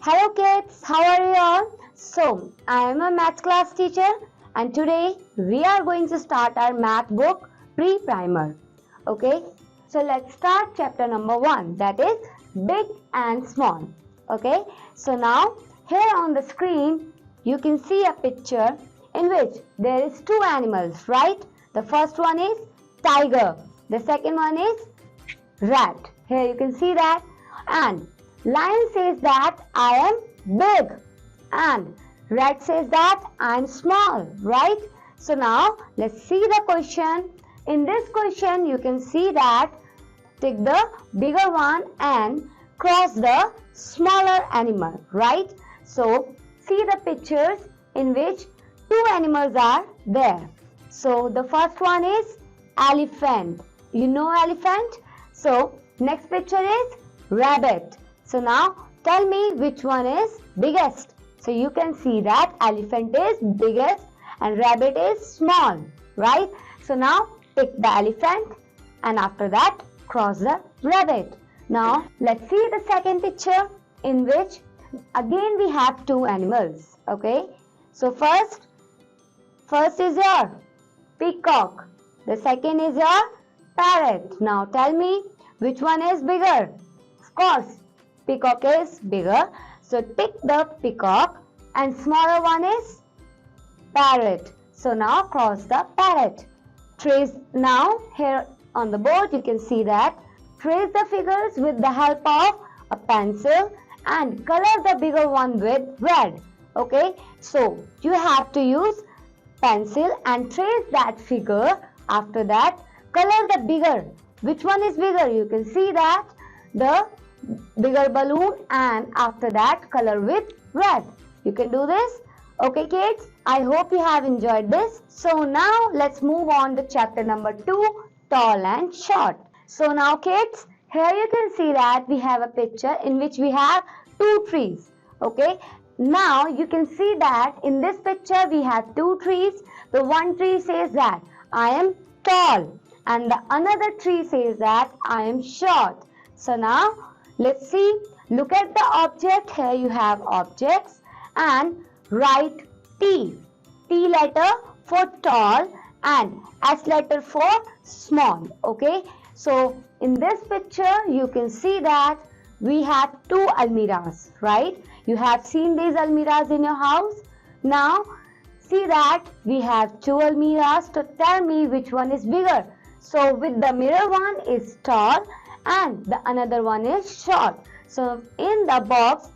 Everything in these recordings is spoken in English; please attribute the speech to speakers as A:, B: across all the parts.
A: Hello kids, how are you all? So, I am a math class teacher and today we are going to start our math book pre-primer. Okay, so let's start chapter number 1, that is big and small. Okay, so now here on the screen you can see a picture in which there is two animals, right? The first one is tiger, the second one is rat. Here you can see that, and lion says that I am big and rat says that I am small, right? So now let's see the question. In this question you can see that take the bigger one and cross the smaller animal, right? So see the pictures in which two animals are there. So the first one is elephant. You know elephant? So next picture is rabbit. So now tell me which one is biggest. So you can see that elephant is biggest and rabbit is small, right? So now pick the elephant and after that cross the rabbit. Now let's see the second picture in which again we have two animals. Okay, so first is your peacock, the second is your parrot. Now tell me which one is bigger. Of course peacock is bigger, so pick the peacock and smaller one is parrot. So now cross the parrot. Trace now here on the board you can see that trace the figures with the help of a pencil and color the bigger one with red. Okay, so you have to use pencil and trace that figure. After that color the bigger. Which one is bigger? You can see that the bigger balloon and after that color with red. You can do this. Okay kids, I hope you have enjoyed this. So now let's move on to chapter number 2, tall and short. So now kids, here you can see that we have a picture in which we have two trees. Okay, now you can see that in this picture we have two trees. The one tree says that I am tall and the another tree says that I am short. So now let's see, look at the object. Here you have objects and write T. T letter for tall and S letter for small. Okay, so in this picture you can see that we have two almiras, right? You have seen these almiras in your house. Now see that we have two almiras. To tell me which one is bigger. So with the mirror one is tall and the another one is short. So in the box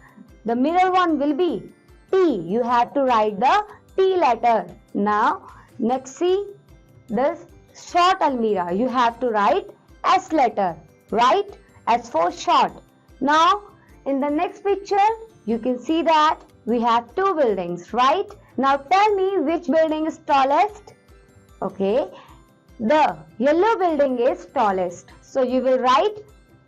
A: the mirror one will be T. You have to write the T letter. Now next see this short almira. You have to write S letter, right? S for short. Now in the next picture you can see that we have two buildings, right? Now tell me which building is tallest. Okay, the yellow building is tallest. So you will write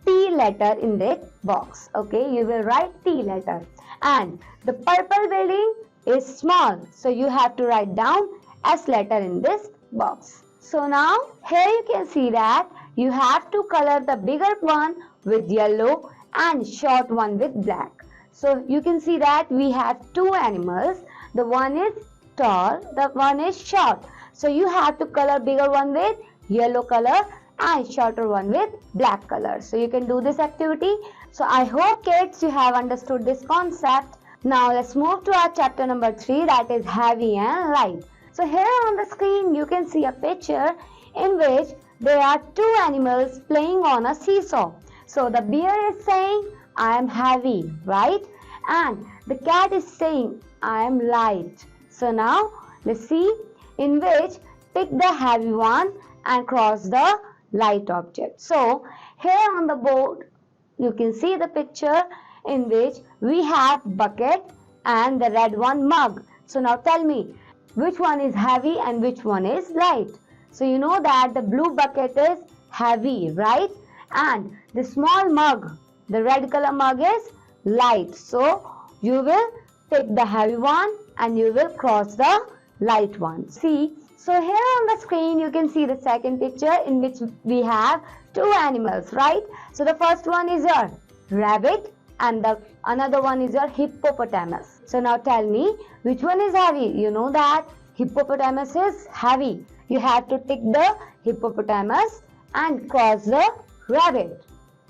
A: T letter in the box. Okay, you will write T letter. And the purple building is small. So you have to write down S letter in this box. So now here you can see that you have to color the bigger one with yellow and short one with black. So you can see that we have two animals. The one is tall, the one is short. So you have to color bigger one with yellow color and shorter one with black color. So you can do this activity. So I hope kids you have understood this concept. Now let's move to our chapter number 3, that is heavy and light. So here on the screen you can see a picture in which there are two animals playing on a seesaw. So the bear is saying I am heavy, right? And the cat is saying I am light. So now let's see in which pick the heavy one and cross the light object. So here on the board you can see the picture in which we have bucket and the red one mug. So now tell me which one is heavy and which one is light. So you know that the blue bucket is heavy, right? And the small mug, the red color mug is light. So you will take the heavy one and you will cross the light one. See, so here on the screen you can see the second picture in which we have two animals, right? So the first one is your rabbit and the another one is your hippopotamus. So now tell me, which one is heavy? You know that hippopotamus is heavy. You have to tick the hippopotamus and cross the rabbit.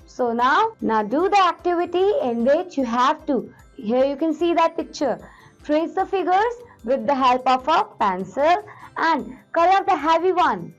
A: So now do the activity in which you have to, here you can see that picture, trace the figures with the help of a pencil and color the heavy one,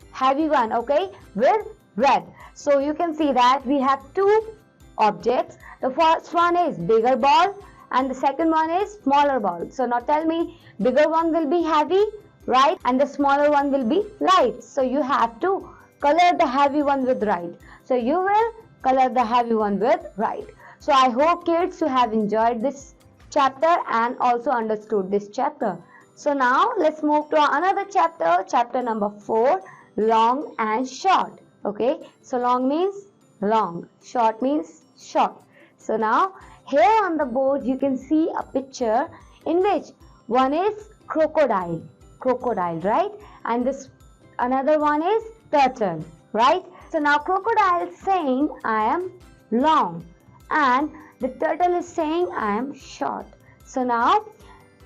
A: okay, with red. So you can see that we have two objects. The first one is bigger ball and the second one is smaller ball. So now tell me, bigger one will be heavy, right, and the smaller one will be light. So you have to color the heavy one with right. So you will color the heavy one with right. So I hope kids you have enjoyed this chapter and also understood this chapter. So now let's move to another chapter, chapter number 4, long and short. Okay, so long means long, short means short. So now here on the board you can see a picture in which one is crocodile, right, and this another one is turtle, right. So now crocodile is saying I am long and the turtle is saying I am short. So now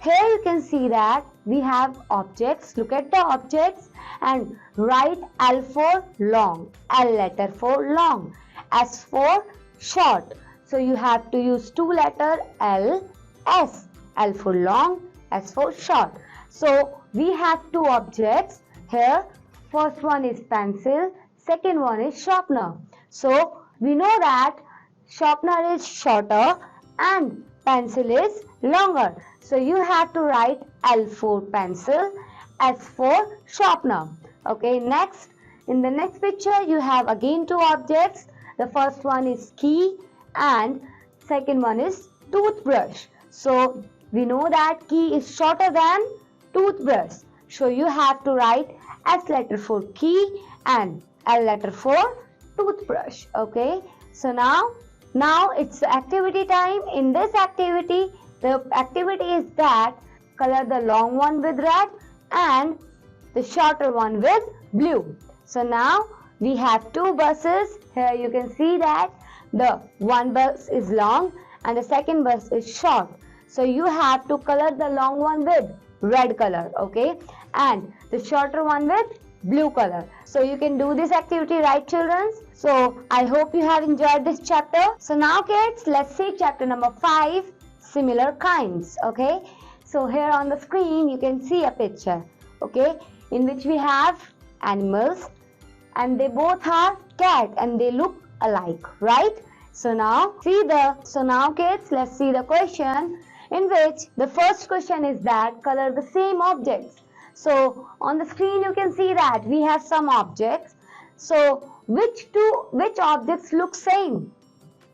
A: here you can see that we have objects. Look at the objects and write L for long, L letter for long, S for short. So you have to use two letter L, S, L for long, S for short. So we have two objects here. First one is pencil, second one is sharpener. So we know that sharpener is shorter and pencil is longer. So you have to write L for pencil, S for sharpener. Okay, next, in the next picture you have again two objects. The first one is key and second one is toothbrush. So we know that key is shorter than toothbrush. So you have to write S letter for key and L letter for toothbrush. Okay, so now it's activity time. In this activity, the activity is that color the long one with red and the shorter one with blue. So now we have two buses. Here you can see that the one bus is long and the second bus is short. So you have to color the long one with red color, okay, and the shorter one with blue color. So you can do this activity, right children? So I hope you have enjoyed this chapter. So now kids, let's see chapter number 5, similar kinds. Okay, so here on the screen you can see a picture, okay, in which we have animals and they both are cat and they look alike, right? So now kids, let's see the question, in which the first question is that color the same objects. So on the screen you can see that we have some objects. So which objects look same?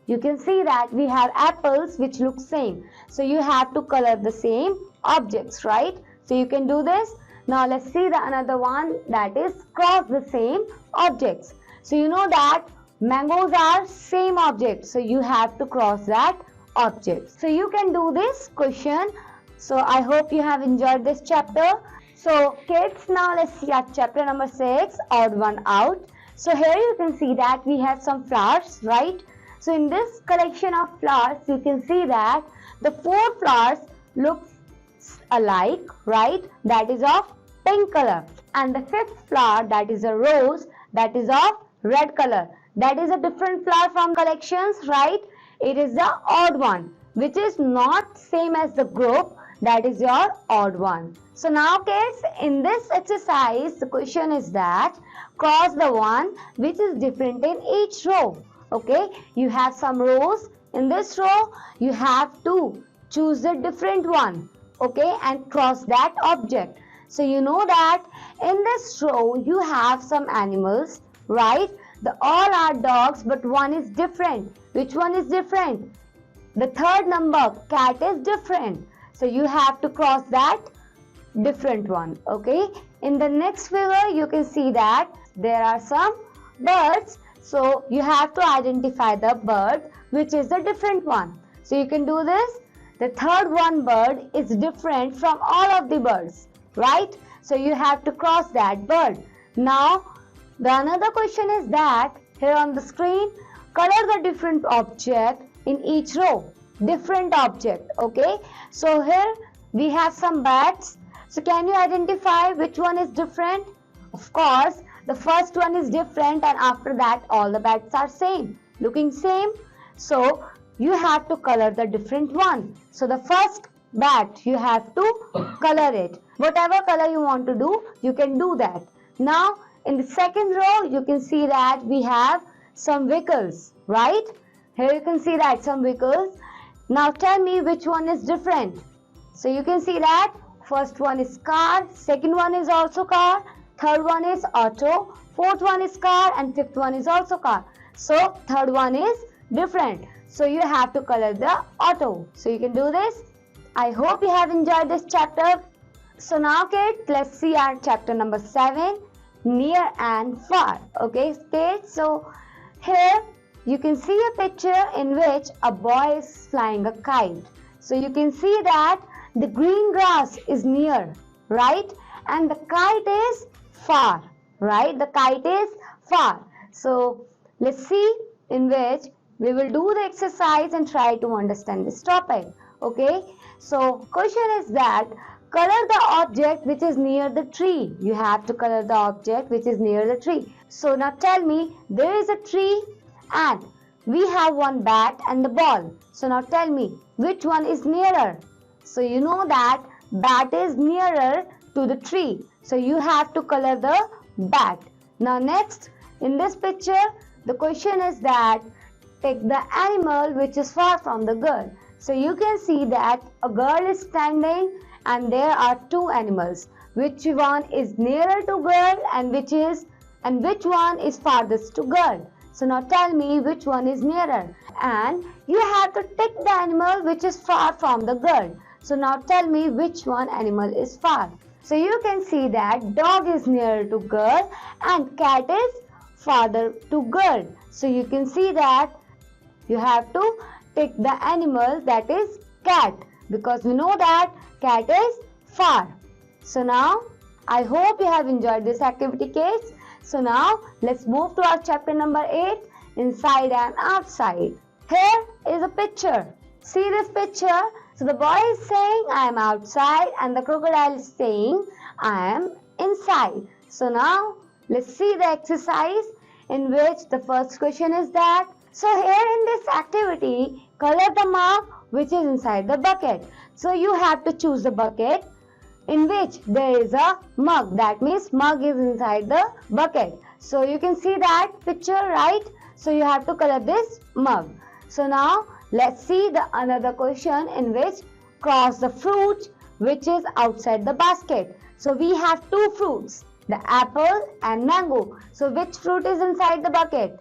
A: You can see that we have apples which look same. So you have to color the same objects, right? So you can do this. Now let's see the another one, that is cross the same objects. So you know that mangoes are same object. So you have to cross that object. So you can do this question. So I hope you have enjoyed this chapter. So kids, now let's see at chapter number 6, odd one out. So here you can see that we have some flowers, right? So in this collection of flowers, you can see that the 4 flowers look alike, right? That is of pink color. And the 5th flower, that is a rose, that is of red color. That is a different flower from collections, right? It is the odd one, which is not same as the group. That is your odd one. So now kids, in this exercise, the question is that cross the one which is different in each row. Okay, you have some rows. In this row, you have to choose a different one, okay, and cross that object. So you know that in this row, you have some animals, right? All are dogs, but one is different. Which one is different? The third number, cat, is different. So you have to cross that different one, okay? In the next figure, you can see that there are some birds. So you have to identify the bird which is the different one. So you can do this. The third one bird is different from all of the birds, right? So you have to cross that bird. Now the another question is that here on the screen, color the different object in each row. different object. Okay, so here we have some bats. So can you identify which one is different? Of course, the first one is different, and after that all the bats are same, looking same. So you have to color the different one. So the first bat, you have to color it. Whatever color you want to do, you can do that. Now in the second row, you can see that we have some vehicles, right? Here you can see that some vehicles. Now tell me which one is different. So you can see that first one is car, second one is also car, third one is auto, fourth one is car, and fifth one is also car. So third one is different. So you have to color the auto. So you can do this. I hope you have enjoyed this chapter. So now kids, let's see our chapter number 7, near and far. Okay kids, so here you can see a picture in which a boy is flying a kite. So you can see that the green grass is near, right? And the kite is far, right? The kite is far. So let's see in which we will do the exercise and try to understand this topic. Okay, so question is that color the object which is near the tree. You have to color the object which is near the tree. So now tell me, there is a tree and we have one bat and the ball. So now tell me, which one is nearer? So you know that bat is nearer to the tree. So you have to color the bat. Now next, in this picture, the question is that take the animal which is far from the girl. So you can see that a girl is standing and there are two animals. Which one is nearer to girl and which one is farthest to girl? So now tell me which one is nearer. And you have to take the animal which is far from the girl. So now tell me which one animal is far. So you can see that dog is nearer to girl and cat is farther to girl. So you can see that you have to take the animal that is cat, because we know that cat is far. So now I hope you have enjoyed this activity kids. So now let's move to our chapter number 8, inside and outside. Here is a picture. See this picture? So the boy is saying I am outside and the crocodile is saying I am inside. So now let's see the exercise in which the first question is that. So here in this activity, color the mug which is inside the bucket. So you have to choose the bucket in which there is a mug. That means mug is inside the bucket. So you can see that picture, right? So you have to color this mug. So now let's see the another question in which cross the fruit which is outside the basket. So we have two fruits, the apple and mango. So which fruit is inside the bucket?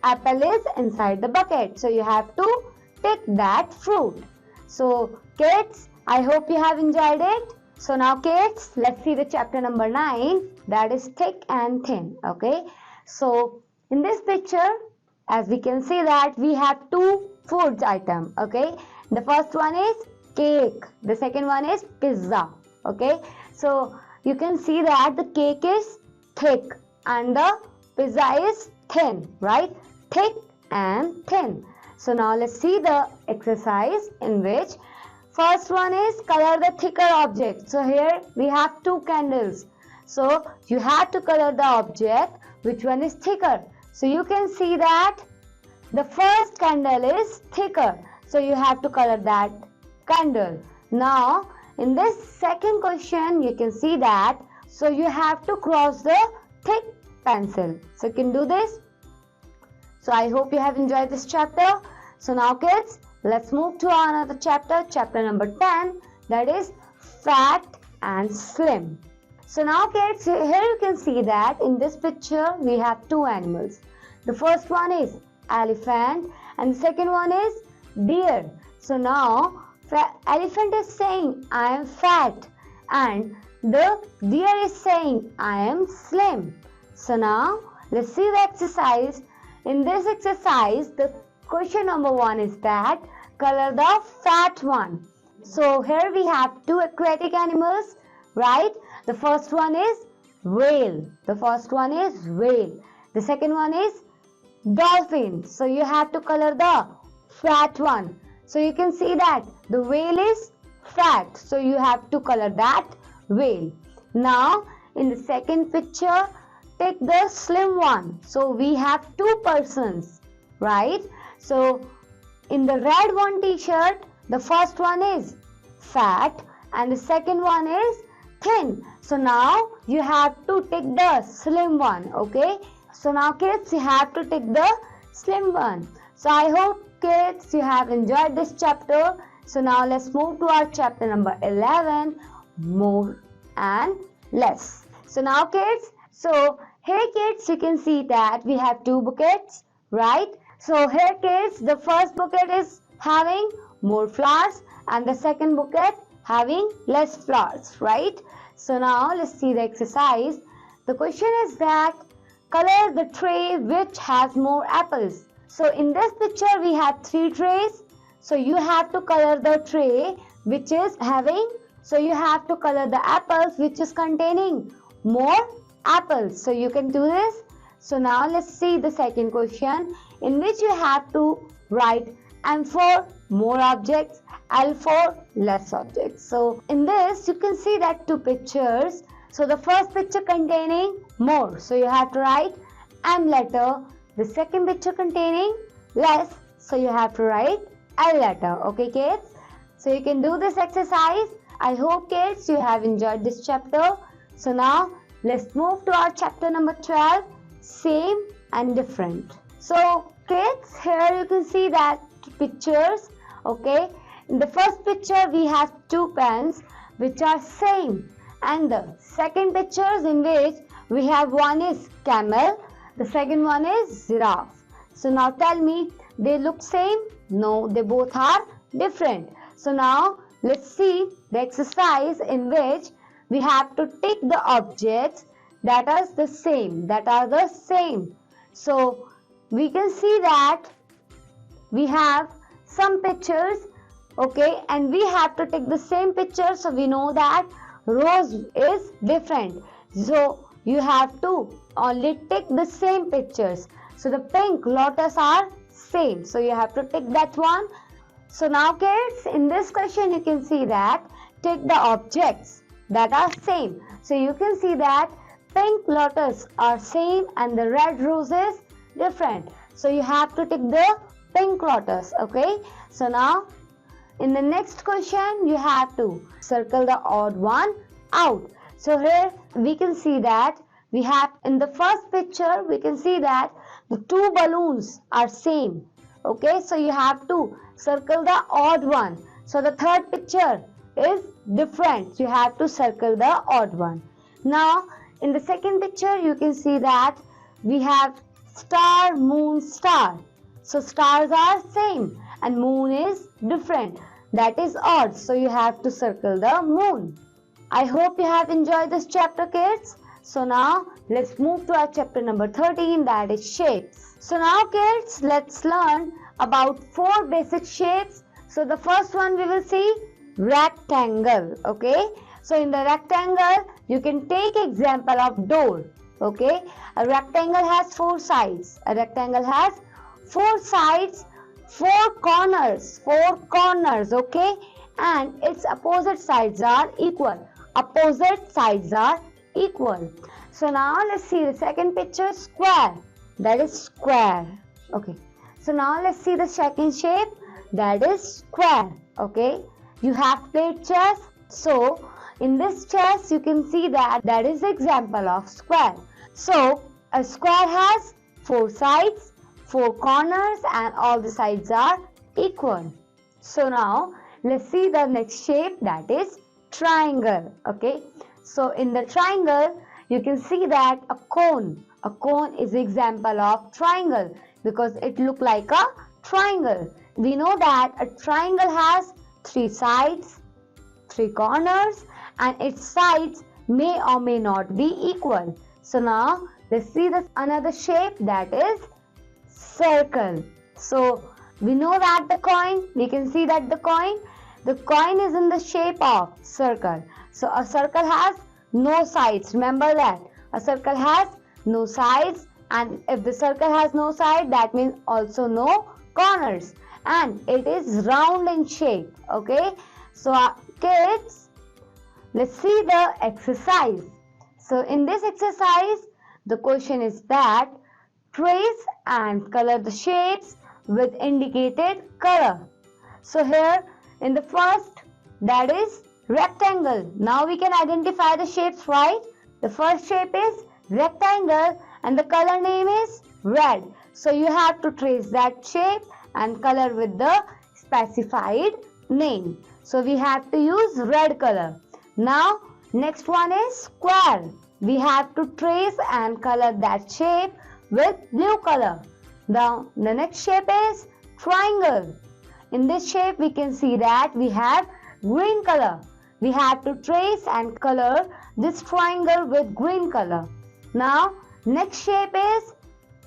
A: Apple is inside the bucket. So you have to take that fruit. So kids, I hope you have enjoyed it. So now kids, let's see the chapter number 9, that is thick and thin. Okay, so in this picture, as we can see that we have two foods item. Okay, the first one is cake, the second one is pizza. Okay, so you can see that the cake is thick and the pizza is thin, right? Thick and thin. So now let's see the exercise in which first one is color the thicker object. So here we have two candles. So you have to color the object which one is thicker. So you can see that the first candle is thicker. So you have to color that candle. Now in this second question you can see that. So you have to cross the thick pencil. So you can do this. So I hope you have enjoyed this chapter. So now kids, let's move to another chapter, chapter number 10, that is fat and slim. So now kids, here you can see that in this picture we have two animals. The first one is elephant and the second one is deer. So now elephant is saying I am fat and the deer is saying I am slim. So now let's see the exercise. In this exercise, the question number 1 is that color the fat one. So here we have two aquatic animals, right? The first one is whale. The second one is dolphin. So you have to color the fat one. So you can see that the whale is fat. So you have to color that whale. Now in the second picture, take the slim one. So we have two persons, right? So in the red one t-shirt, the first one is fat and the second one is thin. So now you have to take the slim one, okay? So now kids, you have to take the slim one. So I hope kids you have enjoyed this chapter. So now let's move to our chapter number 11, more and less. So now kids, so here kids, you can see that we have two buckets, right? So here kids, the first bucket is having more flowers and the second bucket having less flowers, right? So now let's see the exercise. The question is that color the tray which has more apples. So in this picture we have three trays. So you have to color the tray which is having, so you have to color the apples which is containing more apples. So you can do this. So now let's see the second question, in which you have to write M for more objects, L for less objects. So in this you can see that two pictures. So the first picture containing more, so you have to write M letter. The second picture containing less, so you have to write L letter. Okay kids, so you can do this exercise. I hope kids you have enjoyed this chapter. So now let's move to our chapter number 12, same and different. So kids, here you can see that pictures, okay? In the first picture we have two pens which are same, and the second pictures in which we have one is camel, the second one is giraffe. So now tell me, they look same? No, they both are different. So now let's see the exercise in which we have to take the objects that are the same. So we can see that we have some pictures, okay, and we have to take the same picture. So we know that rose is different. So you have to only take the same pictures. So the pink lotus are same. So you have to take that one. So now kids, in this question you can see that take the objects that are same. So you can see that pink lotus are same and the red rose is different. So you have to take the pink lotus, okay? So now in the next question you have to circle the odd one out. So here we can see that we have in the first picture we can see that the two balloons are same, okay? So you have to circle the odd one. So the third picture is different, you have to circle the odd one. Now in the second picture you can see that we have star, moon, star. So stars are same and moon is different, that is odd. So you have to circle the moon. I hope you have enjoyed this chapter kids. So now let's move to our chapter number 13, that is shapes. So now kids, let's learn about four basic shapes. So the first one we will see rectangle, okay? So in the rectangle you can take example of door, okay? A rectangle has four sides. A rectangle has four sides, four corners, okay? And its opposite sides are equal. So now let's see the second picture, square, that is square, okay? So now let's see the second shape, that is square, okay? You have played chess, so in this chess you can see that is the example of square. So a square has four sides, four corners, and all the sides are equal. So now let's see the next shape, that is triangle, okay? So in the triangle you can see that a cone is the example of triangle because it looks like a triangle. We know that a triangle has three sides, three corners, and its sides may or may not be equal. So now let's see this another shape, that is circle. So we know that the coin, we can see that the coin is in the shape of circle. So a circle has no sides. Remember that a circle has no sides, and if the circle has no side, that means also no corners. and it is round in shape. Okay, so kids, let's see the exercise. So in this exercise, the question is that trace and color the shapes with indicated color. So here in the first, that is rectangle. Now we can identify the shapes, right? The first shape is rectangle and the color name is red. So you have to trace that shape and color with the specified name. So we have to use red color. Now next one is square. We have to trace and color that shape with blue color. Now the next shape is triangle. In this shape we can see that we have green color. We have to trace and color this triangle with green color. Now next shape is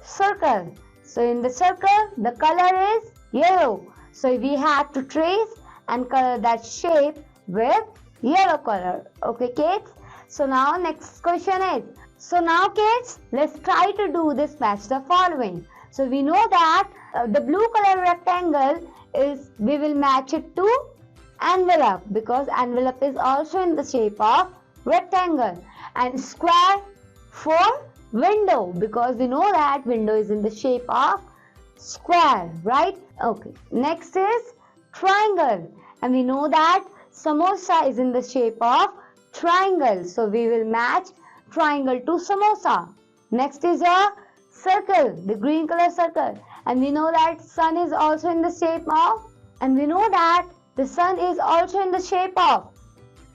A: circle. So in the circle the color is yellow. So we have to trace and color that shape with yellow color. Okay kids? So now next question is, so now kids, let's try to do this match the following. So we know that the blue color rectangle is, we will match it to envelope because envelope is also in the shape of rectangle, and square for window because we know that window is in the shape of square, right? Okay, next is triangle, and we know that samosa is in the shape of triangle, so we will match triangle to samosa. Next is a circle, the green color circle, and we know that sun is also in the shape of, and we know that the sun is also in the shape of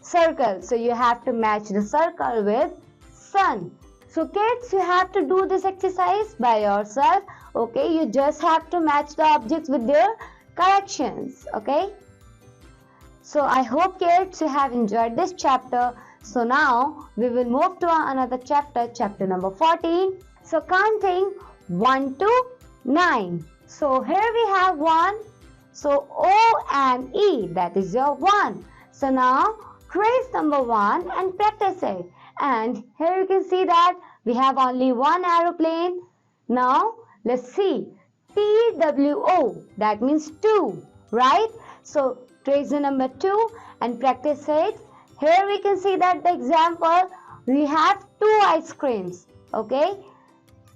A: circle, so you have to match the circle with sun. So kids, you have to do this exercise by yourself. Okay, you just have to match the objects with their corrections. Okay, so I hope kids you have enjoyed this chapter. So now we will move to another chapter, chapter number 14. So counting 1 to 9. So here we have 1. So O and E, that is your 1. So now trace number 1 and practice it. And here you can see that we have only one aeroplane. Now let's see. TWO, that means 2, right? So trace the number 2 and practice it. Here we can see that the example, we have 2 ice creams. Okay.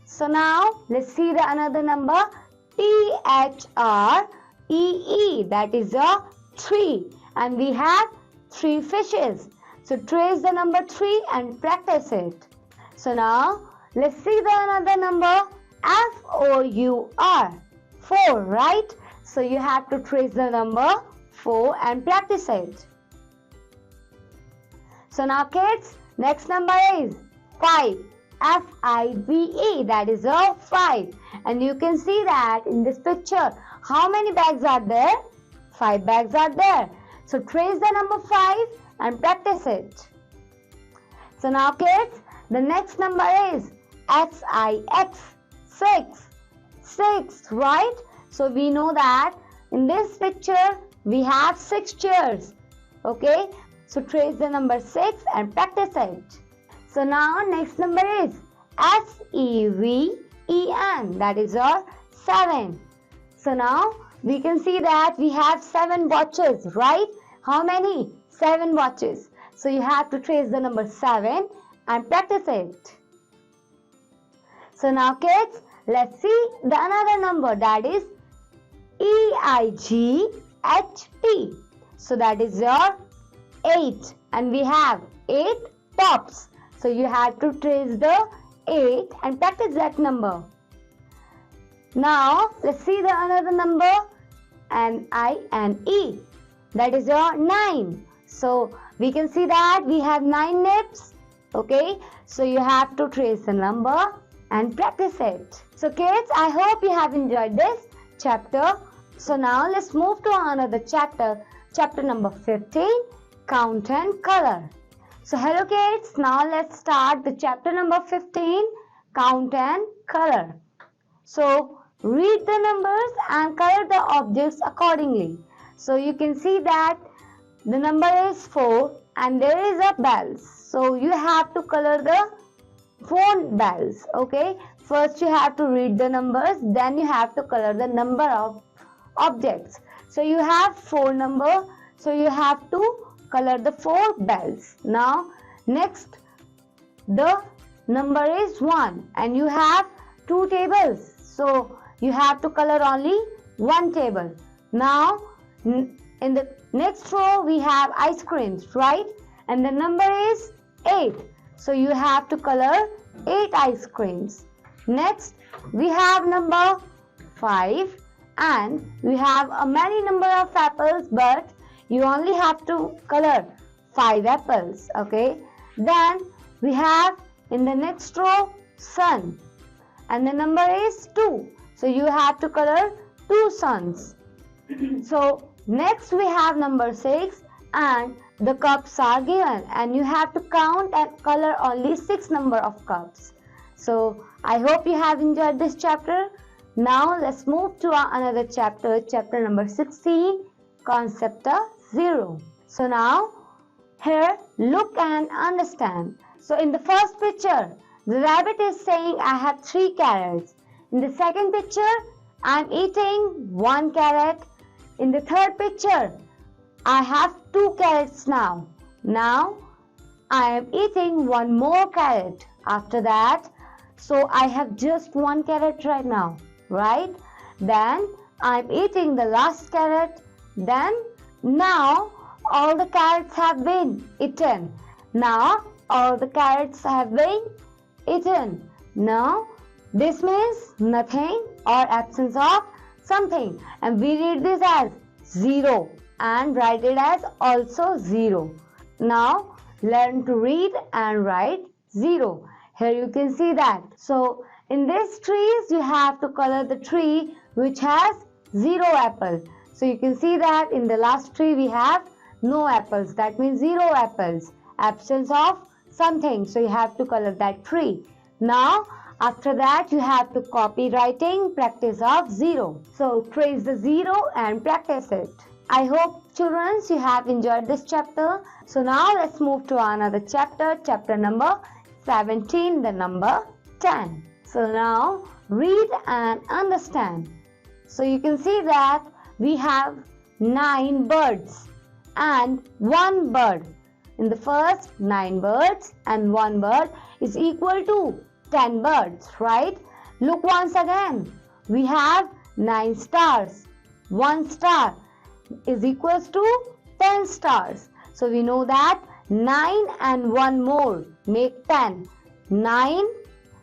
A: So now let's see the another number, THREE, that is a 3, and we have 3 fishes. So trace the number 3 and practice it. So now let's see the another number, FOUR, 4, right? So you have to trace the number 4 and practice it. So now kids, next number is 5. FIVE, that is a 5, and you can see that in this picture how many bags are there? 5 bags are there. So trace the number 5 and practice it. So now kids, the next number is SIX, 6, right? So we know that in this picture we have 6 chairs. Okay, so trace the number 6 and practice it. So now next number is SEVEN, that is our 7. So now we can see that we have 7 watches, right? How many? 7 watches. So you have to trace the number 7 and practice it. So now kids, let's see the another number, that is EIGHT. So that is your 8, and we have 8 tops. So you have to trace the 8 and practice that number. Now let's see the another number, NINE, that is your 9. So we can see that we have 9 nips. Okay, so you have to trace the number and practice it. So kids, I hope you have enjoyed this chapter. So now let's move to another chapter, chapter number 15, count and color. So hello kids, now let's start the chapter number 15, count and color. So read the numbers and color the objects accordingly. So you can see that the number is 4 and there is a bells. So you have to color the phone bells. Okay, first you have to read the numbers, then you have to color the number of objects. So you have 4 number. So you have to color the 4 bells. Now next the number is 1 and you have 2 tables. So you have to color only 1 table. Now in the next row we have ice creams, right? And the number is 8. So you have to color 8 ice creams. Next we have number 5 and we have a many number of apples, but you only have to color 5 apples. Okay. Then we have in the next row sun and the number is 2. So you have to color 2 suns. So next we have number 6 and the cups are given and you have to count and color only 6 number of cups. So I hope you have enjoyed this chapter. Now let's move to another chapter, chapter number 16, concept of zero. So now here look and understand. So in the first picture, the rabbit is saying I have 3 carrots. In the second picture, I am eating 1 carrot. In the third picture, I have 2 carrots now. Now I am eating 1 more carrot. After that, so I have just 1 carrot right now, right? Then I am eating the last carrot. Then now all the carrots have been eaten. Now all the carrots have been eaten. Now this means nothing or absence of something, and we read this as 0 and write it as also 0. Now learn to read and write 0. Here you can see that. So in these trees you have to color the tree which has 0 apple. So you can see that in the last tree we have no apples. That means 0 apples. Absence of something. So you have to color that tree. Now after that you have to copy writing practice of 0. So trace the 0 and practice it. I hope children you have enjoyed this chapter. So now let's move to another chapter, chapter number 17, the number 10. So now read and understand. So you can see that we have 9 birds and 1 bird. In the first 9 birds and 1 bird is equal to 10 birds, right? Look once again. We have 9 stars. 1 star is equals to 10 stars. So we know that 9 and 1 more make 10. 9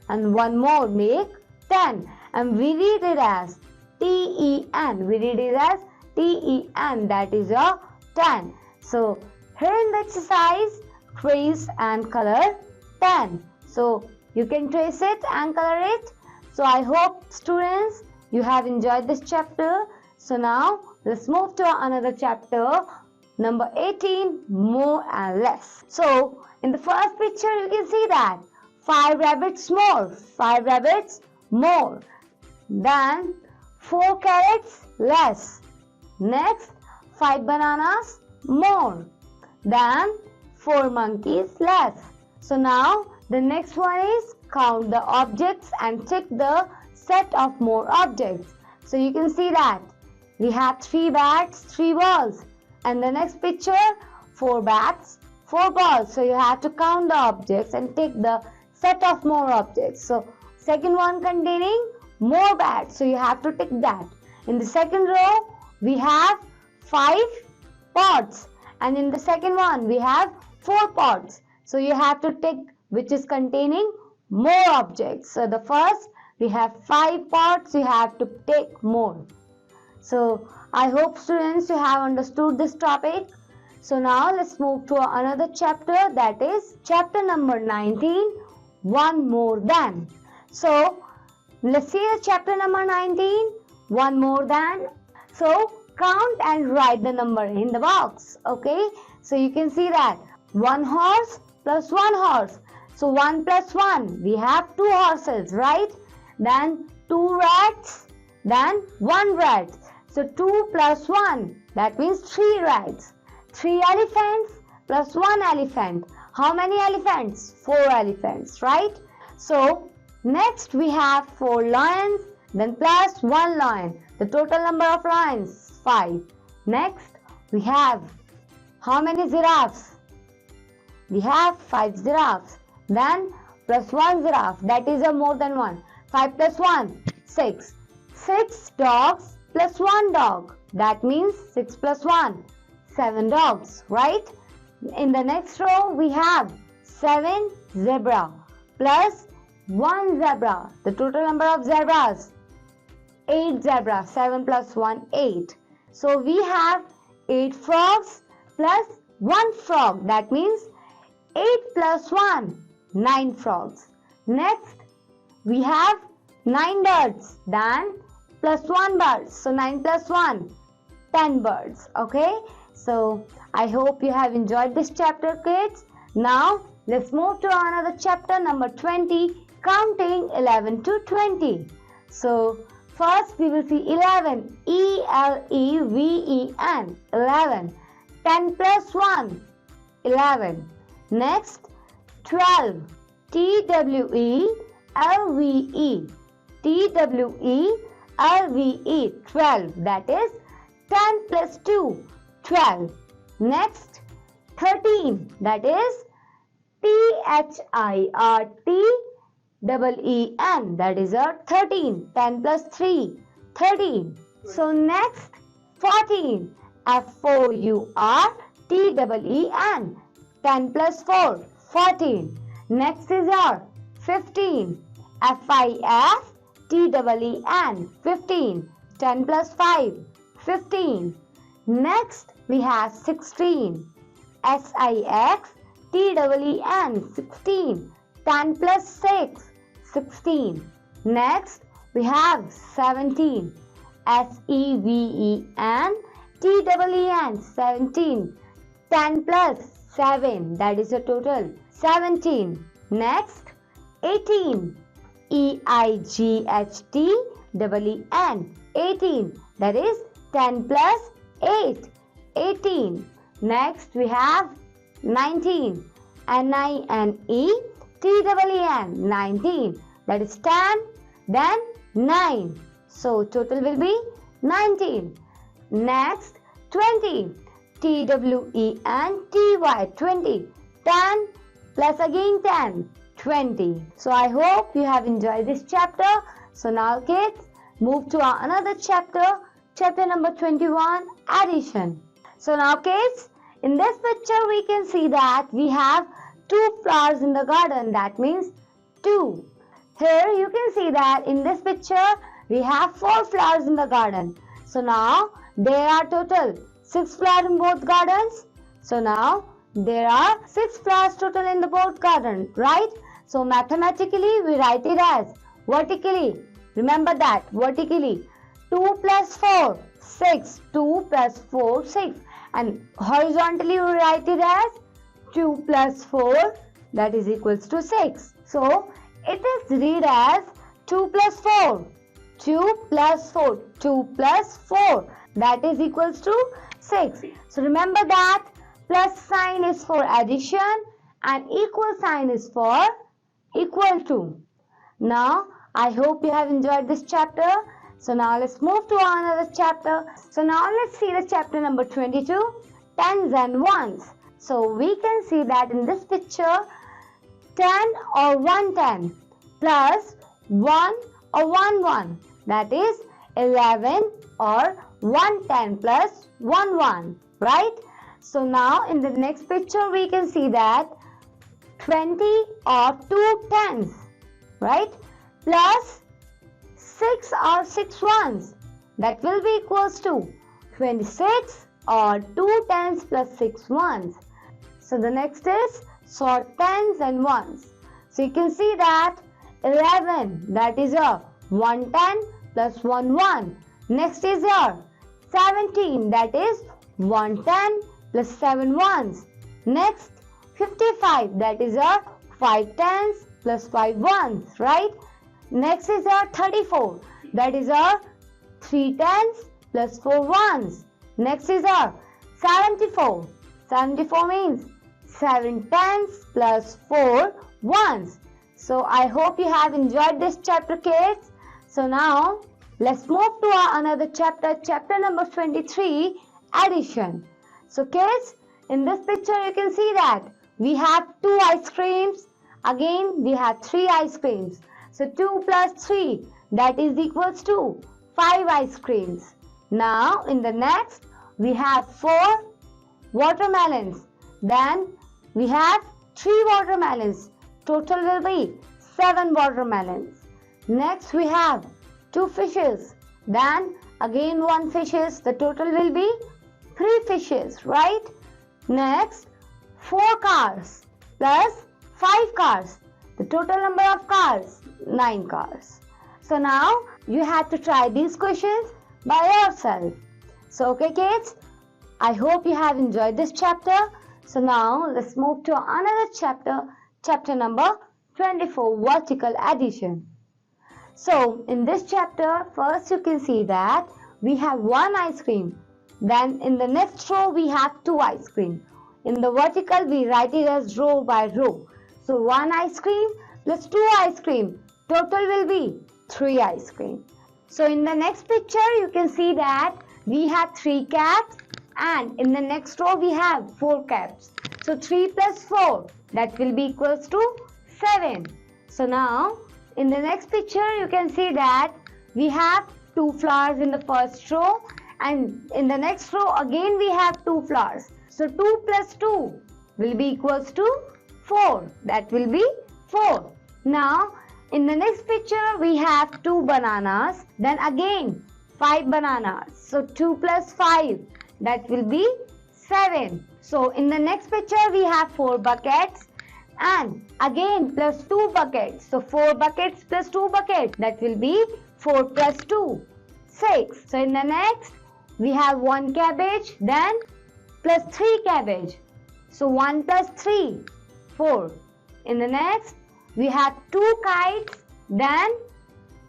A: and 1 more make 10. And we read it as T-E-N. We read it as T-E-N. That is your 10. So here in the exercise, trace and color 10. So you can trace it and color it. So I hope students you have enjoyed this chapter. So now let's move to another chapter, number 18, more and less. So in the first picture you can see that 5 rabbits more, 5 rabbits more, then 4 carrots less. Next 5 bananas more, then 4 monkeys less. So now the next one is count the objects and tick the set of more objects. So you can see that we have 3 bats, 3 balls, and the next picture 4 bats, 4 balls. So you have to count the objects and tick the set of more objects. So second one containing more bats, so you have to tick that. In the second row we have 5 pots, and in the second one we have 4 pots. So you have to tick which is containing more objects. So the first we have 5 pots, you have to tick more. So I hope students you have understood this topic. So now let's move to another chapter, that is chapter number 19, one more than. So let's see the chapter number 19, one more than. So count and write the number in the box. Okay, so you can see that 1 horse plus 1 horse. So 1 plus 1, we have 2 horses, right? Then 2 rats, then 1 rat. So 2 plus 1, that means 3 rats. 3 elephants plus 1 elephant. How many elephants? 4 elephants, right? So next we have 4 lions, then plus 1 lion. The total number of lions, 5. Next, we have how many giraffes? We have 5 giraffes. Then plus 1 giraffe, that is a more than 1. 5 plus 1, 6. 6 dogs plus 1 dog, that means 6 plus 1, 7 dogs, right? In the next row, we have 7 zebra plus 1 zebra. The total number of zebras, 8 zebras. 7 plus 1, 8. So we have 8 frogs plus 1 frog. That means 8 plus 1, 9 frogs. Next, we have 9 birds. Then plus 1 bird. So 9 plus 1, 10 birds. Okay. So I hope you have enjoyed this chapter, kids. Now let's move to another chapter, number 20, counting 11 to 20. So first we will see 11, E-L-E-V-E-N, 11. 10 plus 1, 11. Next, 12, T-W-E-L-V-E, T-W-E-L-V-E, 12. That is 10 plus 2, 12. Next, 13. That is T-H-I-R-T-E-E-N. That is a 13. 10 plus 3, 13. So next, 14. F-O-U-R-T-E-E-N. 10 plus 4, 14. Next is our 15. F-I-F-T-E-E-N. 15. 10 plus 5, 15. Next we have 16. S-I-X-T-E-E-N. 16. 10 plus 6, 16. Next we have 17. S-E-V-E-N-T-E-E-N. 17. 10 plus 7, that is a total 17. Next, 18. E-I-G-H-T-E-E-N. 18. That is 10 plus 8, 18. Next we have 19. N-I-N-E-T-E-E-N. 19. That is 10, then 9. So total will be 19. Next, 20. T-W-E-N-T-Y, 20. 10 plus again 10, 20. So I hope you have enjoyed this chapter. So now kids, move to our another chapter, chapter number 21, addition. So now kids, in this picture we can see that we have 2 flowers in the garden. That means 2. Here you can see that in this picture we have 4 flowers in the garden. So now there are total 6 flowers in both gardens. So now there are 6 flowers total in the both garden, right? So mathematically we write it as vertically. Remember that, vertically. 2 plus 4, 6. 2 plus 4, 6. And horizontally we write it as 2 plus 4, that is equals to 6. So it is read as 2 plus 4. 2 plus 4. 2 plus 4. That is equals to 6. So remember that plus sign is for addition and equal sign is for equal to. Now I hope you have enjoyed this chapter. So now let's move to another chapter. So now let's see the chapter number 22, tens and ones. So we can see that in this picture 10 or 110 plus 1 or 1 that is 11 or 110 plus 1 right? So now in the next picture we can see that 20 or 2 tens, right? Plus 6 or 6 ones, that will be equals to 26 or 2 tens plus 6 ones. So the next is sort tens and ones. So you can see that 11, that is a 110 plus 1. Next is your 17, that is 110 plus 7 ones. Next 55, that is a 5 tens plus 5 ones, right? Next is a 34, that is a 3 tens plus 4 ones. Next is a 74. 74 means 7 tens plus 4 ones. So I hope you have enjoyed this chapter, kids. So now let's move to our another chapter, chapter number 23, addition. So kids, in this picture you can see that we have 2 ice creams. Again, we have 3 ice creams. So 2 plus 3, that is equals to 5 ice creams. Now, in the next, we have 4 watermelons. Then, we have 3 watermelons. Total will be 7 watermelons. Next, we have 2 fishes. Then, again 1 fishes. The total will be 3 fishes, right? Next, 4 cars plus 5 cars. The total number of cars, 9 cars. So now you have to try these questions by yourself. So okay kids, I hope you have enjoyed this chapter. So now let's move to another chapter, chapter number 24, vertical addition. So in this chapter, first you can see that we have 1 ice cream. Then in the next row we have 2 ice cream. In the vertical we write it as row by row. So 1 ice cream plus 2 ice cream. Total will be 3 ice cream. So in the next picture you can see that we have 3 caps and in the next row we have 4 caps. So 3 plus 4, that will be equals to 7. So now in the next picture you can see that we have 2 flowers in the first row and in the next row again we have 2 flowers. So 2 plus 2 will be equals to 4. That will be 4. Now in the next picture we have 2 bananas. Then again 5 bananas. So 2 plus 5, that will be 7. So in the next picture we have 4 buckets and again plus 2 buckets. So 4 buckets plus 2 buckets, that will be 4 plus 2, 6. So in the next we have 1 cabbage, then plus 3 cabbage. So 1 plus 3, 4. In the next we have 2 kites, then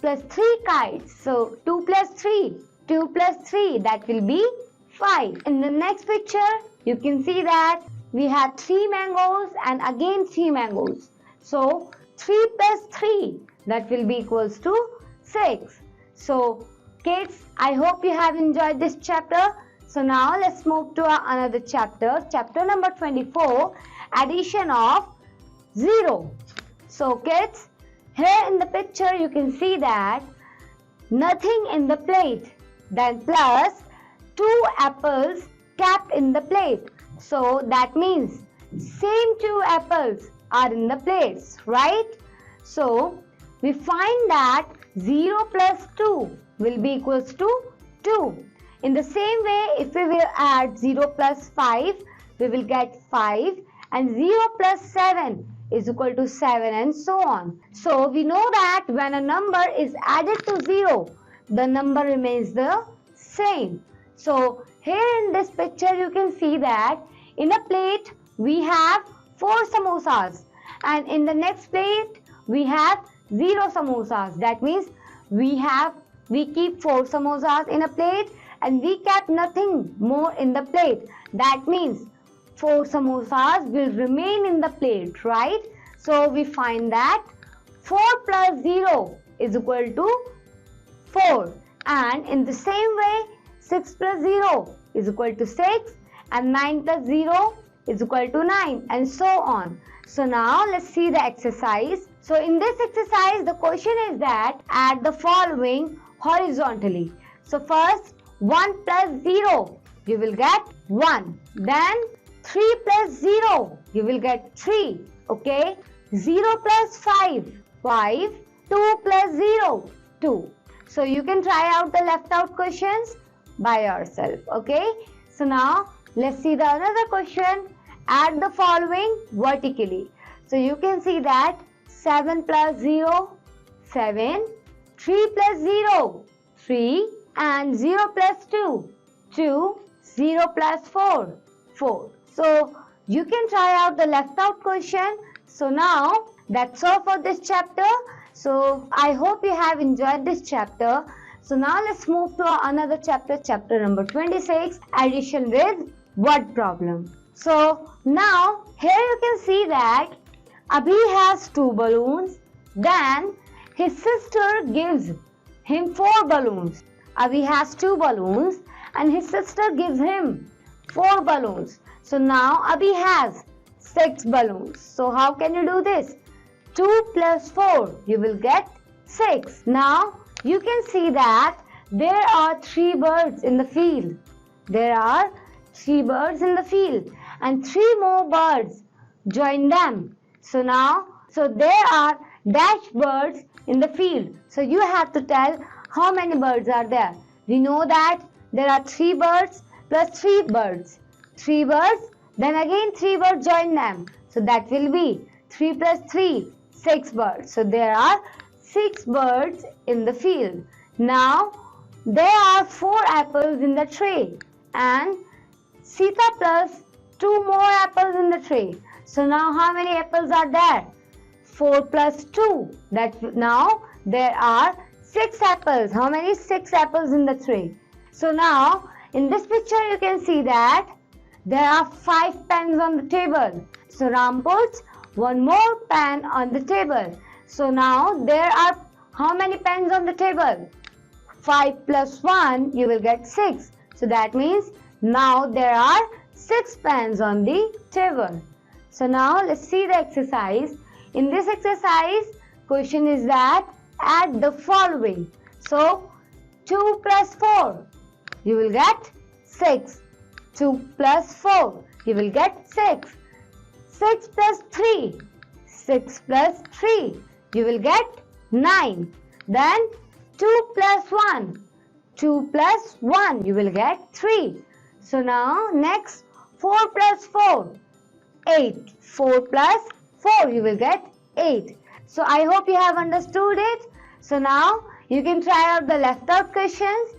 A: plus 3 kites. So 2 plus 3, 2 plus 3, that will be 5. In the next picture you can see that we have 3 mangoes and again 3 mangoes. So 3 plus 3, that will be equals to 6. So kids, I hope you have enjoyed this chapter. So now let's move to another chapter, chapter number 24, addition of 0. So kids, here in the picture you can see that nothing in the plate, then plus 2 apples kept in the plate. So that means same 2 apples are in the plates, right? So we find that 0 plus 2 will be equals to 2. In the same way, if we will add 0 plus 5, we will get 5 and 0 plus 7 is equal to 7 and so on. So we know that when a number is added to 0, the number remains the same. So here in this picture you can see that in a plate we have 4 samosas and in the next plate we have 0 samosas. That means we keep 4 samosas in a plate and we kept nothing more in the plate. That means 4 samosas will remain in the plate, right? So we find that 4 plus 0 is equal to 4. And in the same way, 6 plus 0 is equal to 6 and 9 plus 0 is equal to 9 and so on. So now let's see the exercise. So in this exercise, the question is that add the following horizontally. So first, 1 plus 0, you will get 1. Then 3 plus 0, you will get 3. Okay. 0 plus 5, 5. 2 plus 0, 2. So you can try out the left out questions by yourself. Okay. So now let's see the another question. Add the following vertically. So you can see that 7 plus 0, 7. 3 plus 0, 3. And 0 plus 2, 2. 0 plus 4, 4. So you can try out the left out question. So now that's all for this chapter. So I hope you have enjoyed this chapter. So now let's move to another chapter, chapter number 26, addition with word problem. So now here you can see that Abhi has 2 balloons. Then his sister gives him 4 balloons. Abhi has 2 balloons and his sister gives him 4 balloons. So now Abhi has 6 balloons. So how can you do this? 2 plus 4, you will get 6. Now you can see that there are 3 birds in the field. There are 3 birds in the field and 3 more birds join them. So there are dash birds in the field. So you have to tell how many birds are there. We know that there are 3 birds plus 3 birds. 3 birds, then again 3 birds join them. So that will be 3 plus 3, 6 birds. So there are 6 birds in the field. Now there are 4 apples in the tray and Sita plus 2 more apples in the tray. So now how many apples are there? 4 plus 2. Now there are 6 apples. How many? 6 apples in the tray. So now in this picture you can see that there are 5 pens on the table. So Ram puts 1 more pen on the table. So now there are how many pens on the table? 5 plus 1, you will get 6. So that means now there are 6 pens on the table. So now let's see the exercise. In this exercise, question is that add the following. So 2 plus 4, you will get 6. 2 plus 4, you will get 6. 6 plus 3, 6 plus 3, you will get 9. Then 2 plus 1, 2 plus 1, you will get 3. So now next 4 plus 4, 8. 4 plus 4, you will get 8. So I hope you have understood it. So now you can try out the left out questions.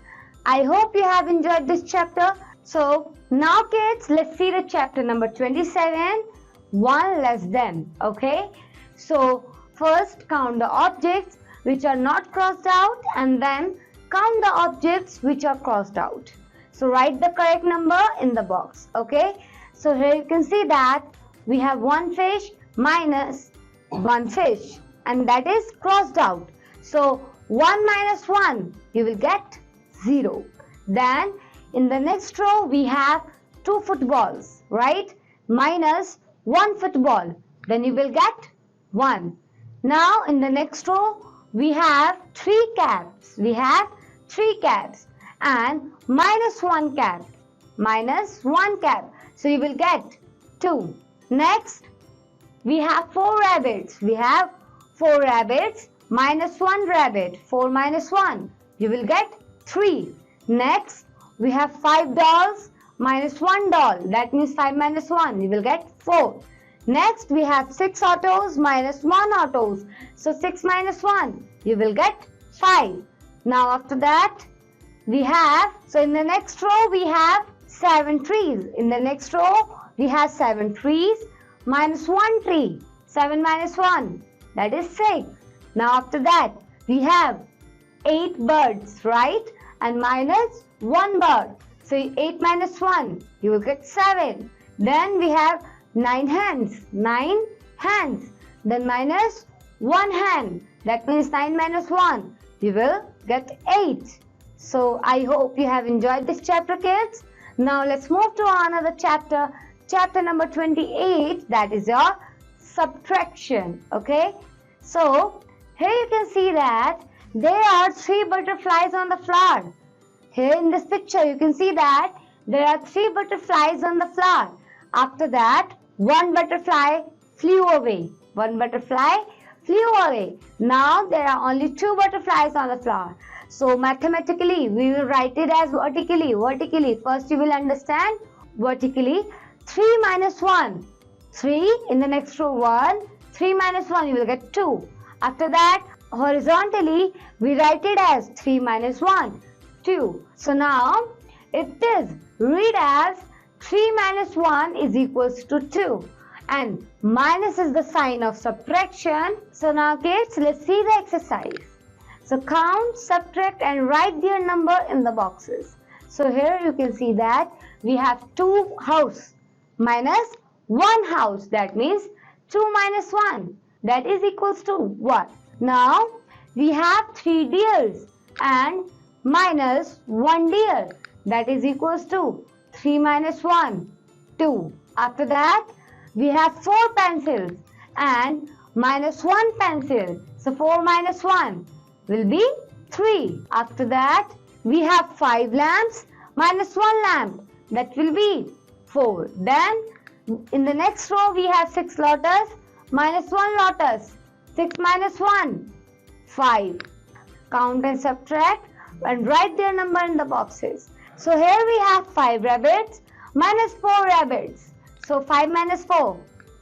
A: I hope you have enjoyed this chapter. So now kids, let's see the chapter number 27, 1 less than. Okay. So first count the objects which are not crossed out and then count the objects which are crossed out. So write the correct number in the box. Okay. So here you can see that we have 1 fish minus 1 fish and that is crossed out. So 1 minus 1, you will get 0. Then in the next row we have 2 footballs, right? Minus 1 football, then you will get 1. Now in the next row we have 3 caps. We have 3 caps and minus 1 cap. Minus 1 cap. So you will get 2. Next we have 4 rabbits. We have 4 rabbits minus 1 rabbit. 4 minus 1. You will get 3. Next we have 5 dolls minus 1 doll. That means 5 minus 1. You will get 4. Next we have 6 autos minus 1 autos. So 6 minus 1. You will get 5. Now after that we have, so in the next row we have 7 trees. In the next row we have 7 trees minus 1 tree. 7 minus 1, that is 6. Now after that we have 8 birds, right? And minus 1 bird. So 8 minus 1, you will get 7. Then we have 9 hands. 9 hands. Then minus 1 hand. That means 9 minus 1, you will get 8. So I hope you have enjoyed this chapter, kids. Now let's move to another chapter. Chapter number 28, that is your subtraction. Okay. So here you can see that there are 3 butterflies on the flower. Here in this picture you can see that there are 3 butterflies on the flower. After that 1 butterfly flew away. 1 butterfly flew away. Now there are only 2 butterflies on the flower. So mathematically we will write it as vertically. Vertically, first you will understand vertically 3 minus 1. 3 in the next row 1. 3 minus 1, you will get 2. After that horizontally we write it as 3 minus 1. 2. So now it is read as 3 minus 1 is equals to 2 and minus is the sign of subtraction. So now kids, let's see the exercise. So count, subtract and write their number in the boxes. So here you can see that we have 2 house minus 1 house. That means 2 minus 1, that is equals to 1. Now we have 3 deers. and minus 1 deer, that is equals to 3 minus 1, 2. After that, we have 4 pencils and minus 1 pencil. So 4 minus 1 will be 3. After that, we have 5 lamps minus 1 lamp, that will be 4. Then in the next row we have 6 lotus minus 1 lotus. 6 minus 1, 5. Count and subtract and write their number in the boxes. So here we have 5 rabbits minus 4 rabbits. So 5 minus 4,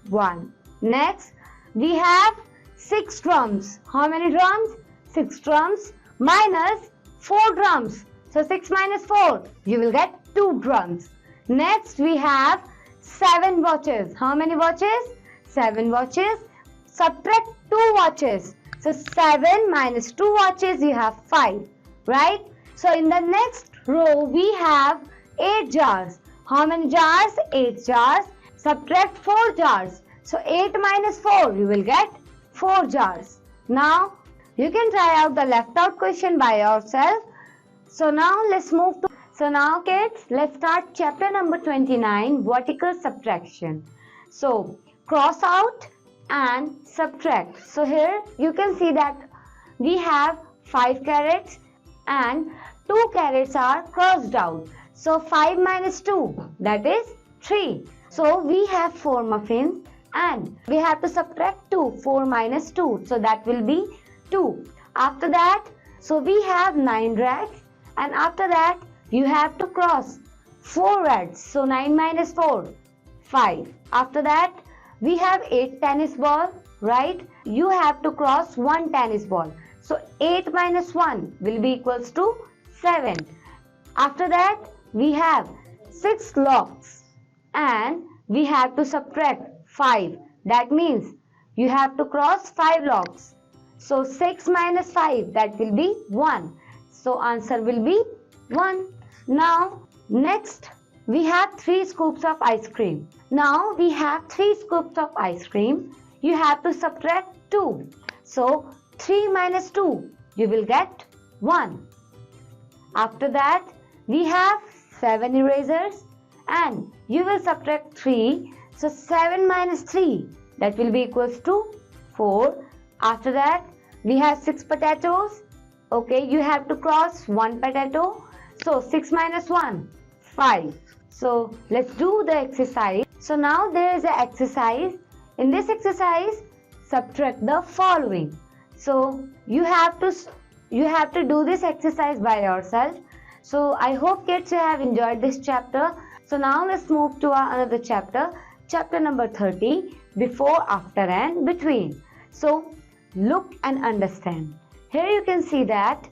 A: 1. Next, we have 6 drums. How many drums? 6 drums minus 4 drums. So 6 minus 4, you will get 2 drums. Next, we have 7 watches. How many watches? 7 watches. Subtract 2 watches. So 7 minus 2 watches, you have 5. Right? So in the next row, we have 8 jars. How many jars? 8 jars. Subtract 4 jars. So 8 minus 4, you will get 4 jars. Now, you can try out the left out question by yourself. So now let's move to... So now kids, let's start chapter number 29, vertical subtraction. So cross out and subtract. So here you can see that we have 5 carrots and 2 carrots are crossed out. So 5 minus 2, that is 3. So we have 4 muffins and we have to subtract 2. 4 minus 2, so that will be 2. After that, so we have 9 rats, and after that you have to cross 4 rats. So 9 minus 4, 5. After that, we have 8 tennis balls, right? You have to cross 1 tennis ball. So 8 minus 1 will be equals to 7. After that, we have 6 locks and we have to subtract 5. That means you have to cross 5 locks. So 6 minus 5, that will be 1. So answer will be 1. Now next we have 3 scoops of ice cream. Now we have 3 scoops of ice cream. You have to subtract 2. So 3 minus 2, you will get 1. After that, we have 7 erasers and you will subtract 3. So 7 minus 3, that will be equals to 4. After that, we have 6 potatoes. Okay, you have to cross 1 potato. So 6 minus 1, 5. So let's do the exercise. So now there is an exercise. In this exercise, subtract the following. So you have to do this exercise by yourself. So I hope kids you have enjoyed this chapter. So now let's move to another chapter. Chapter number 30, before, after and between. So look and understand. Here you can see that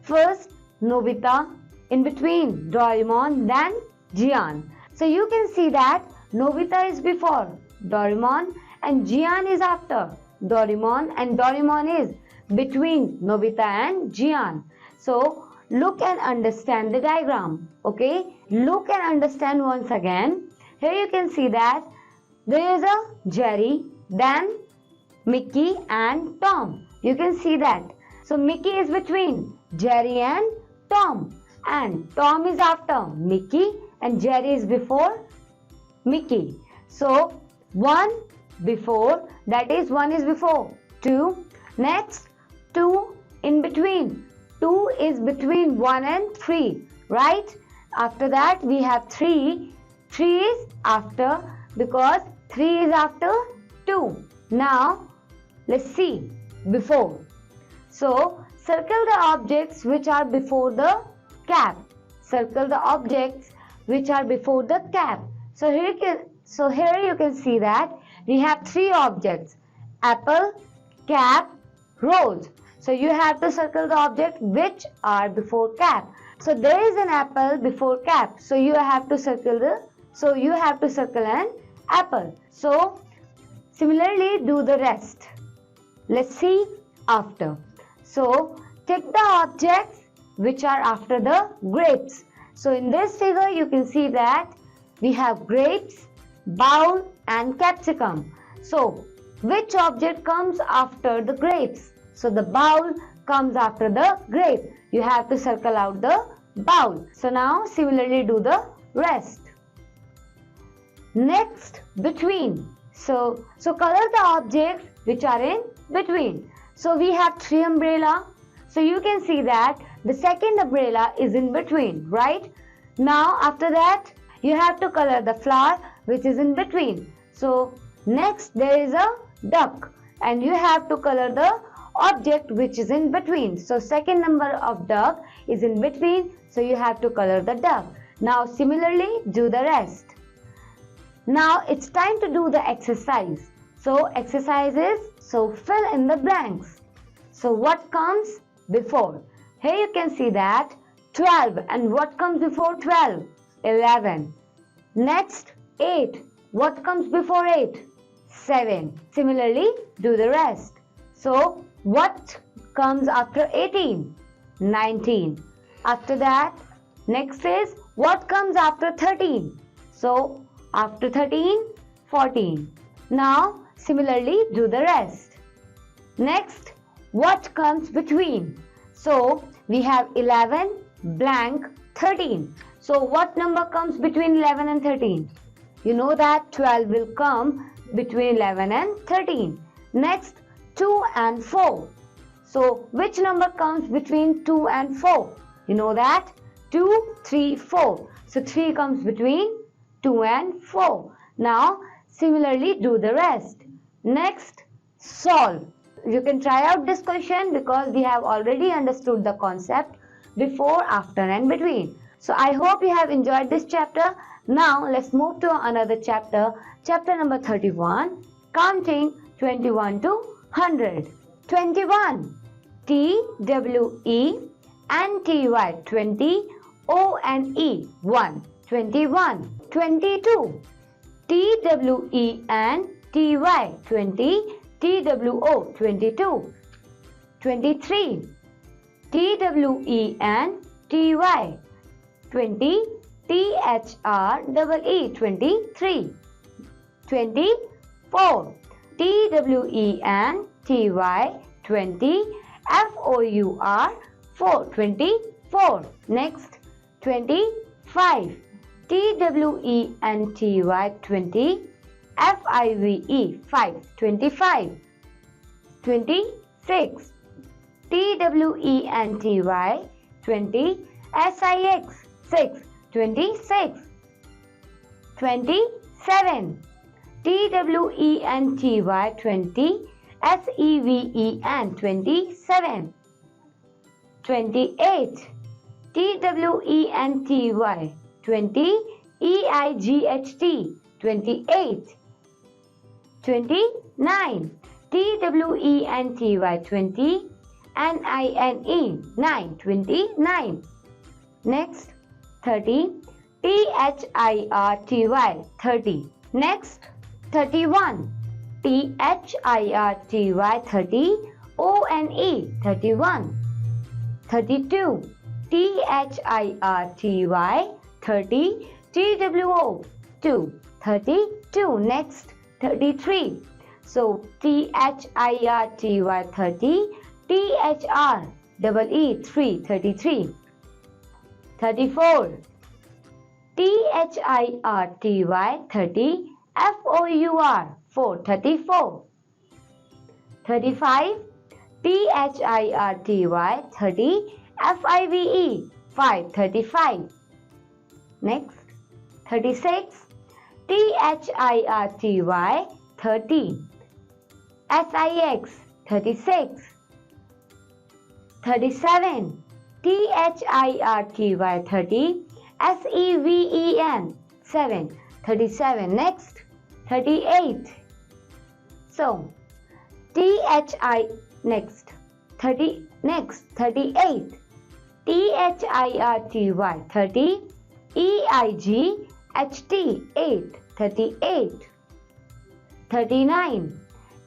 A: first Nobita, in between Doraemon, then Jian. So you can see that Nobita is before Doraemon and Jian is after Doraemon, and Doraemon is between Nobita and Jian. So look and understand the diagram. Okay, look and understand once again. Here you can see that there is a Jerry, then Mickey and Tom. You can see that. So Mickey is between Jerry and Tom, and Tom is after Mickey and Jerry is before Mickey. So 1 before, that is 1 is before 2. Next 2 in between. 2 is between 1 and 3, right? After that we have 3. 3 is after, because 3 is after 2. Now let's see before. So circle the objects which are before the cap. Circle the objects which are before the cap. So here you can see that we have 3 objects: apple, cap, rose. So you have to circle the object which are before cap. So there is an apple before cap. So you have to circle an apple. So similarly do the rest. Let's see after. So take the objects which are after the grapes. So in this figure you can see that we have grapes, bowl and capsicum. So which object comes after the grapes? So the bowl comes after the grape? You have to circle out the bowl. So now similarly do the rest. Next, between. So color the objects which are in between. So we have 3 umbrella. So you can see that the second umbrella is in between, right? Now after that you have to color the flower which is in between. So next there is a duck and you have to color the object which is in between. So second number of duck is in between, so you have to color the duck. Now similarly do the rest. Now it's time to do the exercise. So exercise is, so fill in the blanks. So what comes before? Here you can see that 12, and what comes before 12? 11. Next 8. What comes before 8? 7. Similarly do the rest. So what comes after 18? 19. After that, next is what comes after 13? So after 13, 14. Now similarly do the rest. Next, what comes between? So we have 11 blank 13. So what number comes between 11 and 13? You know that 12 will come between 11 and 13. Next, 2 and 4. So which number comes between 2 and 4? You know that 2, 3, 4. So 3 comes between 2 and 4. Now similarly do the rest. Next, solve. You can try out this question because we have already understood the concept before, after and between. So I hope you have enjoyed this chapter. Now let's move to another chapter. Chapter number 31, counting 21 to 100. 21. T-W-E and T-Y 20. O-N-E 1. 21. 22. T-W-E and T-Y 20. T-W-O 22. 23. T-W-E and T-Y 20. T-H-R-E-E 23. 24. T-W-E and T-Y 20. F-O-U-R 4. 24. Next, 25. T-W-E and T-Y 20. F-I-V-E 5. 25. 26. T-W-E and T-Y 20. S-I-X 6. 26. 27. T-W-E and T-Y 20. S-E-V-E-N 27. 28. T-W-E and T-Y 20. E-I-G-H-T 28. 29. T-W-E and T-Y 20. N-I-N-E 9. 29. Next, 30. T-H-I-R-T-Y 30. Next, 31. T-H-I-R-T-Y 30. O-N-E 31. 32. T-H-I-R-T-Y 30. T-W-O 2. 32. Next, 33. So T-H-I-R-T-Y 30. T-H-R-E-E 3. 33. 34. T-H-I-R-T-Y 30. F-O-U-R 4. 34. 35. T-H-I-R-T-Y 30. F-I-V-E 5. 35. Next, 36. T-H-I-R-T-Y 30. S-I-X 36. 37. T-H-I-R-T-Y 30. S-E-V-E-N 7. 37. Next, 38. So T-H-I next 30 next 38. T-H-I-R-T-Y 30. E-I-G-H-T 8. 38. 39.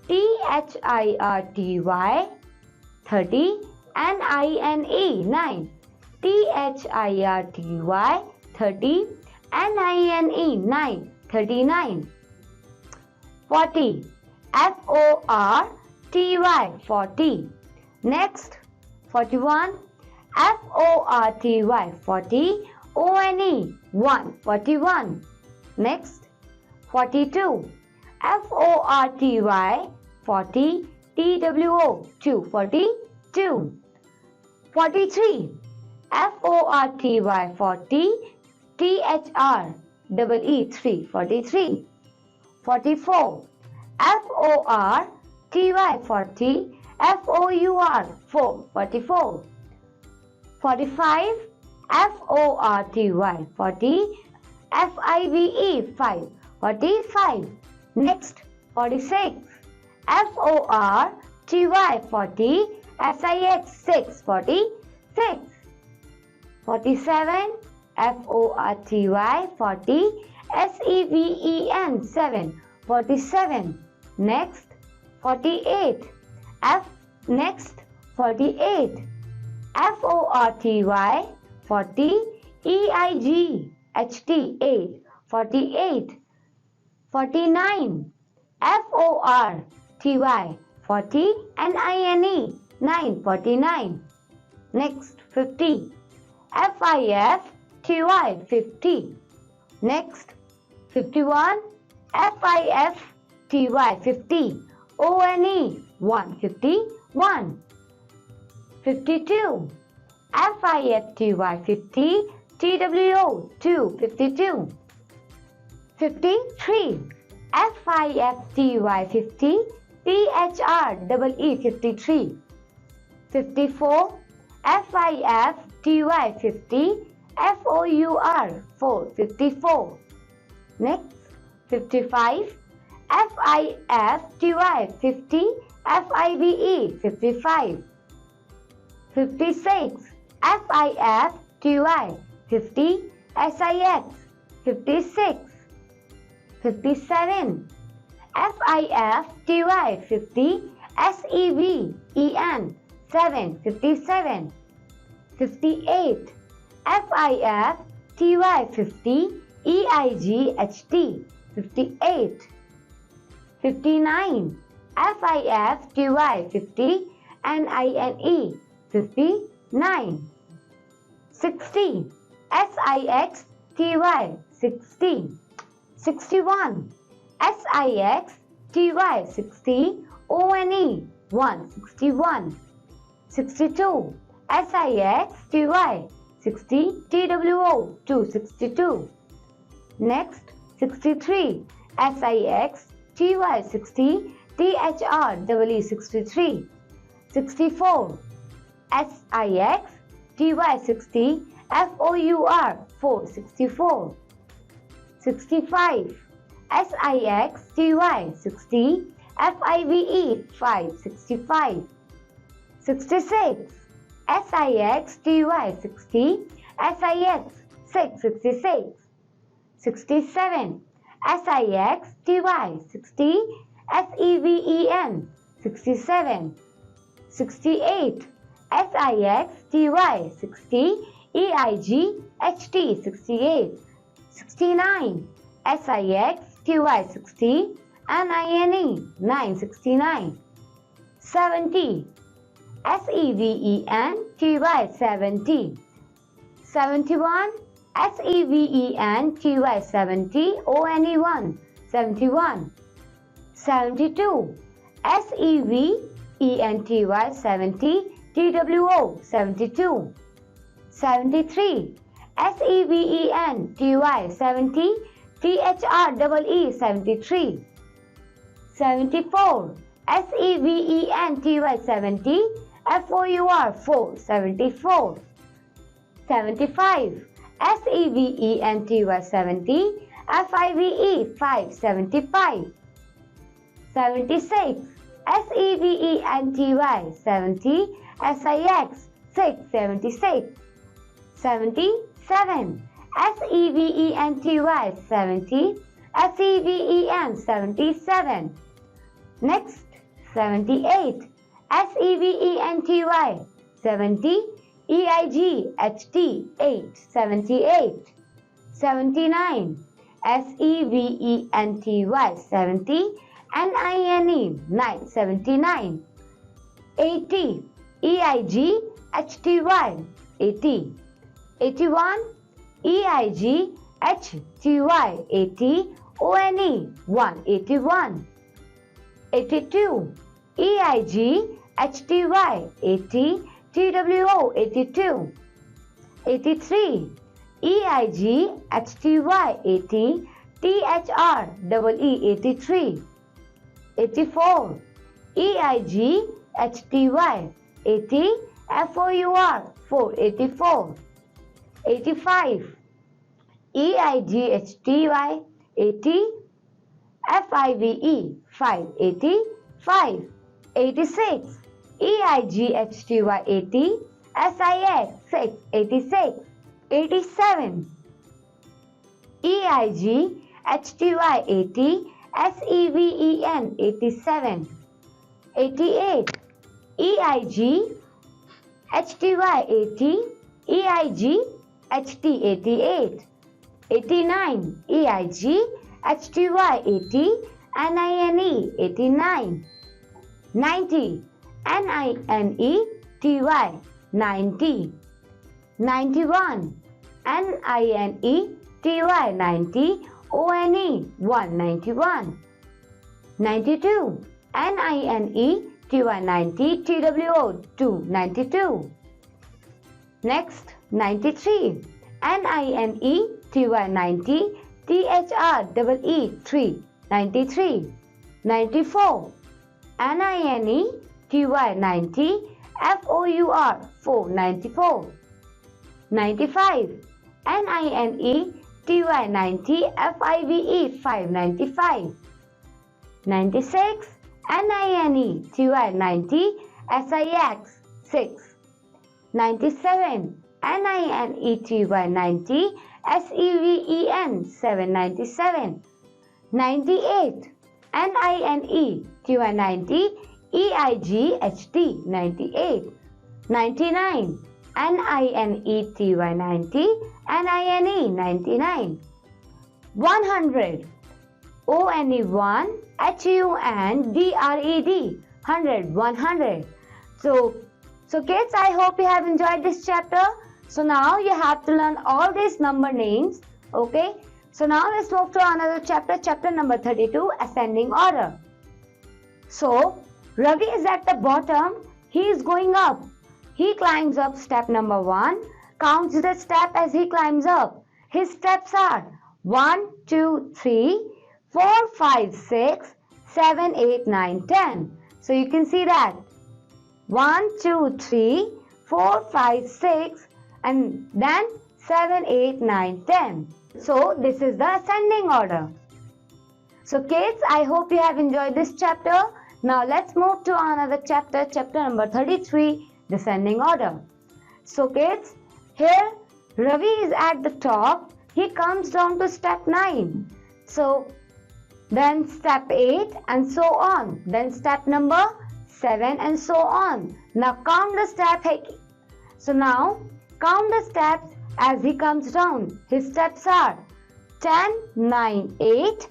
A: T-H-I-R-T-Y 30. N-I-N-E 9. T-H-I-R-T-Y 30. N-I-N-E 9. 39. 40. F-O-R-T-Y 40. Next, 41. Forty, 40. One, 41. Next, 42. Forty, 40. Two, 42. 43. Forty, 40. Three, 43. 44. Forty, 40. Four, 44. 45. Forty, 40. Five, 45. Next, 46. Forty, 40. Six, 46. 47. Forty, 40. Seven, 47. Next, 48. Next, 48. Forty, 40. Eight, 48. 49. Forty, 40. Nine, 49. Next, 50. Fifty. Next, 51. Fifty. One, 51. 52. Fifty. Two, 52. 53. Fifty. 53. 54. Fifty. Four, 54. Next, 55. Fifty. 55. 56. Fifty. 56. 57. Fifty. Seven, 57. 58. Fifty. 58. 59. Fifty. 59. 60. 60. 61. 60. One, 61. 62. 60. Two, 62. Next, 63. 60. 63. 64. 60. Four, 64. 65. 60. Five, 65. 66. 60. Six, 66. 67. 60. 67. 68. 60. 68. 69. 60. 9, 69. 70. 70. 71. 70. 1, 71. 72. 70. 72. 73. 70. 73. 74. 70. Four, 74. 75. 70. Five, 75. 76. 70. Six, 76. 77. 70. 77. Next, 78. 70. 8, 78. 79. 70. 9, 79. 80. E-I-G-H-T-Y, 80. 81, E-I-G-H-T-Y, 80, O-N-E, 1, 81. 82, E-I-G-H-T-Y, 80, T-W-O, 82. 83, E-I-G-H-T-Y, 80, T-H-R-E-E, 83. 84, E-I-G-H-T-Y, 80, F-O-U-R, 4, 84. 85, E-I-G-H-T-Y, 80, F-I-V-E, 5, 85. 86, E-I-G-H-T-Y, 80, S-I-X, 6, 86. 87, E-I-G-H-T-Y, 80, S-E-V-E-N, 87. 88, E-I-G-H-T-Y, 80, E-I-G-H-T, 88. 89, E-I-G-H-T-Y, 80, N-I-N-E, 89. 90, N-I-N-E-T-Y, 90. 91, N-I-N-E-T-Y, 90, O-N-E, 1, 91. 92, N-I-N-E-T-Y, 90, T-W-O, 2, 92. Next, 93, N-I-N-E-T-Y, 90, T-H-R-E-E, 3, 93. 94, N-I-N-E-T-Y, 90, F-O-U-R, 4, 94. 95, N-I-N-E-T-Y, 90, F-I-V-E, 5, 95. 96, N-I-N-E-T-Y, 90, S-I-X, 6. 97, N-I-N-E-T-Y, 90, S-E-V-E-N, 7, 97. 98, N-I-N-E-T-Y, 90, E-I-G-H-T, 98. 99, N-I-N-E-T-Y, 90, N-I-N-E, 99. 100, O-N-E, 1, H-U-N-D-R-E-D, 100, 100. So kids, I hope you have enjoyed this chapter. So now you have to learn all these number names, okay? So now let's move to another chapter, chapter number 32, ascending order. So Ravi is at the bottom, he is going up. He climbs up step number 1, counts the step as he climbs up. His steps are 1, 2, 3, 4, 5, 6, 7, 8, 9, 10. So you can see that 1, 2, 3, 4, 5, 6 and then 7, 8, 9, 10. So this is the ascending order. So kids, I hope you have enjoyed this chapter. Now let's move to another chapter, chapter number 33, descending order. So kids, here Ravi is at the top. He comes down to step 9. So then step 8 and so on. Then step number 7 and so on. Now count the step. So now count the steps as he comes down. His steps are 10, 9, 8,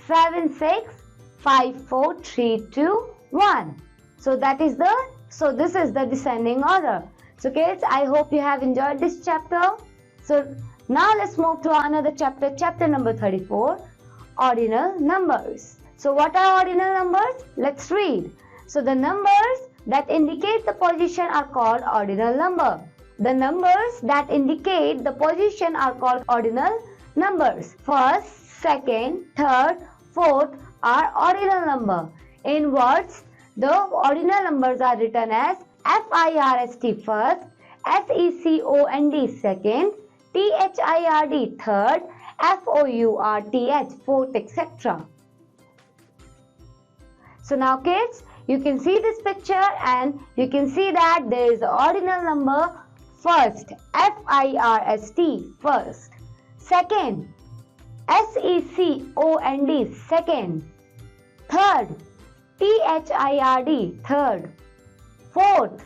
A: 7, 6, 5, 4, 3, 2, 1. So this is the descending order. So kids, I hope you have enjoyed this chapter. So now let's move to another chapter, chapter number 34, ordinal numbers. So what are ordinal numbers? Let's read. So the numbers that indicate the position are called ordinal number. The numbers that indicate the position are called ordinal numbers. First, second, third, fourth are ordinal number. In words, the ordinal numbers are written as F-I-R-S-T first, S-E-C-O-N-D second, T-H-I-R-D third, F-O-U-R-T-H fourth, etc. So now kids, you can see this picture and you can see that there is an ordinal number first, F-I-R-S-T first, second, S-E-C-O-N-D second, third, T-H-I-R-D third, fourth,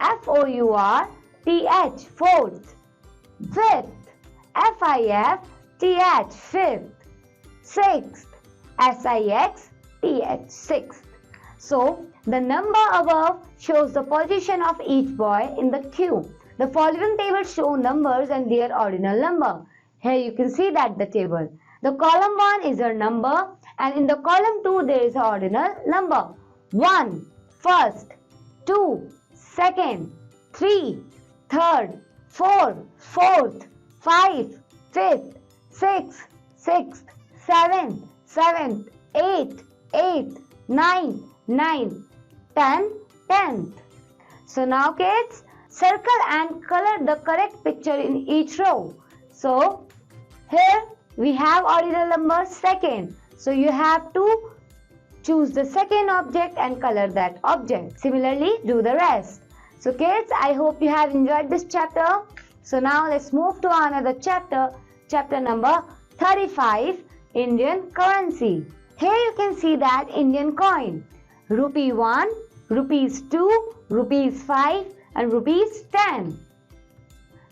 A: F-O-U-R-T-H fourth, fifth, F-I-F-T-H fifth, sixth, S-I-X-T-H sixth. So the number above shows the position of each boy in the queue. The following table show numbers and their ordinal number. Here you can see that the table. The column 1 is a number and in the column 2 there is an ordinal number. 1 first, 2 second, 3 third, 4 fourth, 5 fifth, 6 sixth, 7 seventh, 8 eighth, 9 ninth, 10 tenth. So now kids, circle and color the correct picture in each row. So here we have ordinal number second. So you have to choose the second object and color that object. Similarly, do the rest. So kids, I hope you have enjoyed this chapter. So now let's move to another chapter, chapter number 35, Indian currency. Here you can see that Indian coin. Rupee 1, rupees 2, rupees 5 and rupees 10.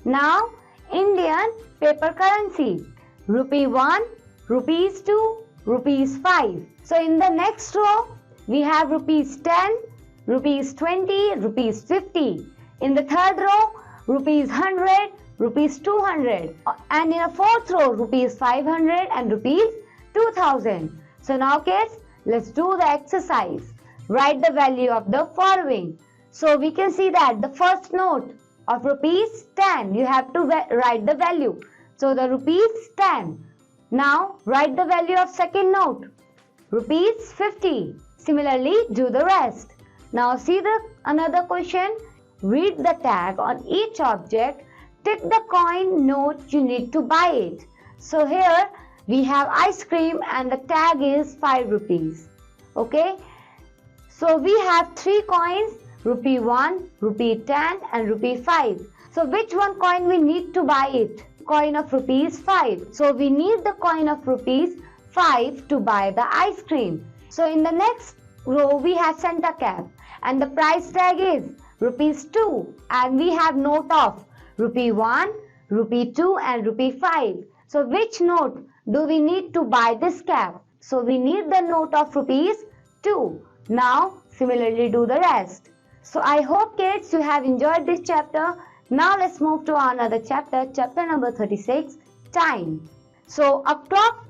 A: Now Indian paper currency. Rupee 1, rupees 2, rupees 5. So in the next row, we have rupees 10, rupees 20, rupees 50. In the third row, rupees 100, rupees 200. And in a fourth row, rupees 500 and rupees 2000. So now kids, let's do the exercise. Write the value of the following. So we can see that the first note of rupees 10, you have to write the value. So the rupees 10. Now write the value of second note, rupees 50. Similarly, do the rest. Now see the another question. Read the tag on each object. Tick the coin note you need to buy it. So here we have ice cream and the tag is 5 rupees. Okay. So we have 3 coins, rupee 1, rupee 10 and rupee 5. So which one coin we need to buy it? Coin of rupees 5. So we need the coin of rupees 5 to buy the ice cream. So in the next row we have Santa cap and the price tag is rupees 2 and we have note of rupee 1, rupee 2 and rupee 5. So which note do we need to buy this cap? So we need the note of rupees 2. Now similarly do the rest. So I hope kids you have enjoyed this chapter. Now let's move to another chapter, chapter number 36, time. So a clock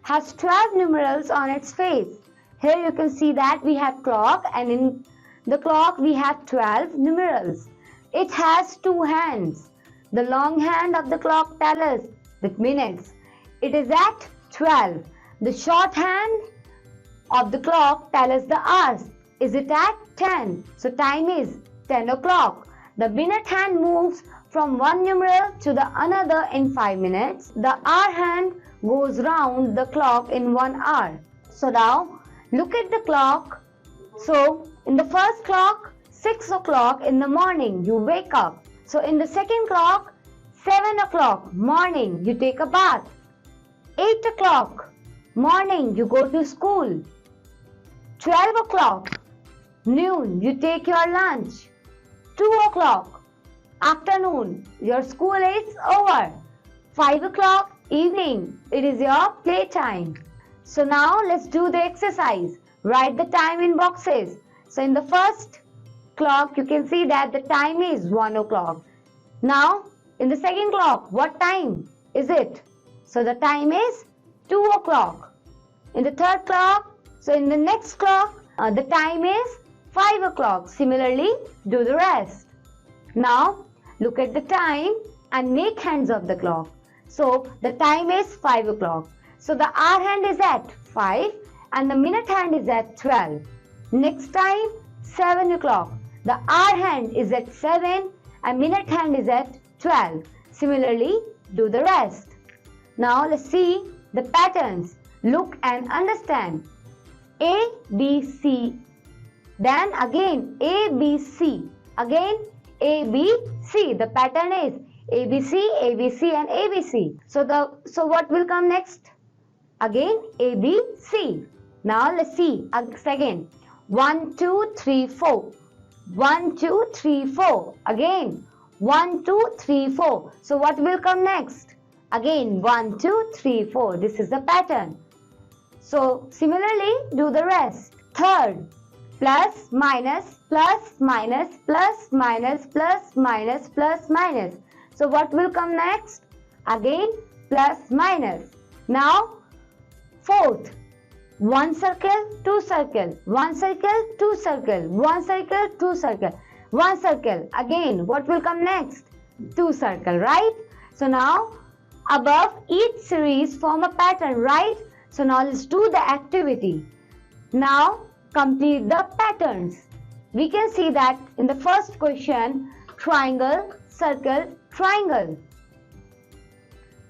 A: has 12 numerals on its face. Here you can see that we have clock and in the clock we have 12 numerals. It has 2 hands. The long hand of the clock tells us the minutes. It is at 12. The short hand of the clock tells us the hours. Is it at 10? So time is 10 o'clock. The minute hand moves from one numeral to the another in 5 minutes. The hour hand goes round the clock in 1 hour. So now look at the clock. So in the first clock, 6 o'clock in the morning, you wake up. So in the second clock, 7 o'clock morning, you take a bath. 8 o'clock morning, you go to school. 12 o'clock noon, you take your lunch. 2 o'clock afternoon, your school is over. 5 o'clock evening, it is your playtime. So now let's do the exercise. Write the time in boxes. So in the first clock, you can see that the time is 1 o'clock. Now in the second clock, what time is it? So the time is 2 o'clock. In the third clock, so in the next clock, the time is 5 o'clock. Similarly, do the rest. Now look at the time and make hands of the clock. So the time is 5 o'clock. So the hour hand is at 5 and the minute hand is at 12. Next time, 7 o'clock. The hour hand is at 7 and minute hand is at 12. Similarly, do the rest. Now let's see the patterns. Look and understand. A, B, C. Then again A, B, C. Again A, B, C. The pattern is A, B, C, A, B, C and A, B, C. So what will come next? Again A, B, C. Now let's see again. 1, 2, 3, 4. 1, 2, 3, 4. Again 1, 2, 3, 4. So what will come next? Again 1, 2, 3, 4. This is the pattern. So similarly, do the rest. Third, plus, minus, plus, minus, plus, minus, plus, minus, plus, minus. So what will come next? Again, plus, minus. Now, fourth, one circle, two circle, one circle, two circle, one circle, two circle, one circle. Again, what will come next? Two circle, right? So now, above each series form a pattern, right? So now let's do the activity. Now complete the patterns. We can see that in the first question, triangle, circle, triangle.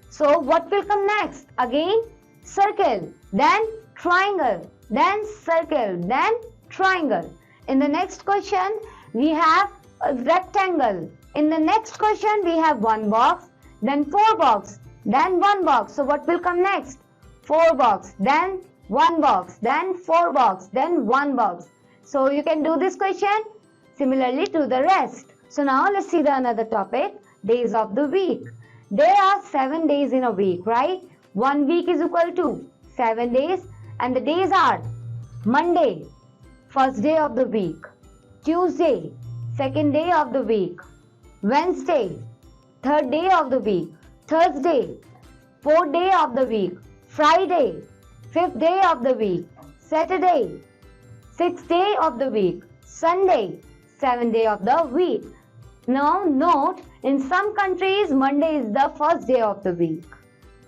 A: So what will come next? Again, circle, then triangle, then circle, then triangle. In the next question, we have a rectangle. In the next question, we have one box, then four box, then one box. So what will come next? Four box, then one box, then four box, then one box. So you can do this question similarly to the rest. So now let's see the another topic, days of the week. There are 7 days in a week, right? 1 week is equal to 7 days, and the days are Monday, first day of the week, Tuesday, second day of the week, Wednesday, third day of the week, Thursday, fourth day of the week, Friday, fifth day of the week, Saturday, sixth day of the week, Sunday, seventh day of the week. Now note, in some countries, Monday is the first day of the week.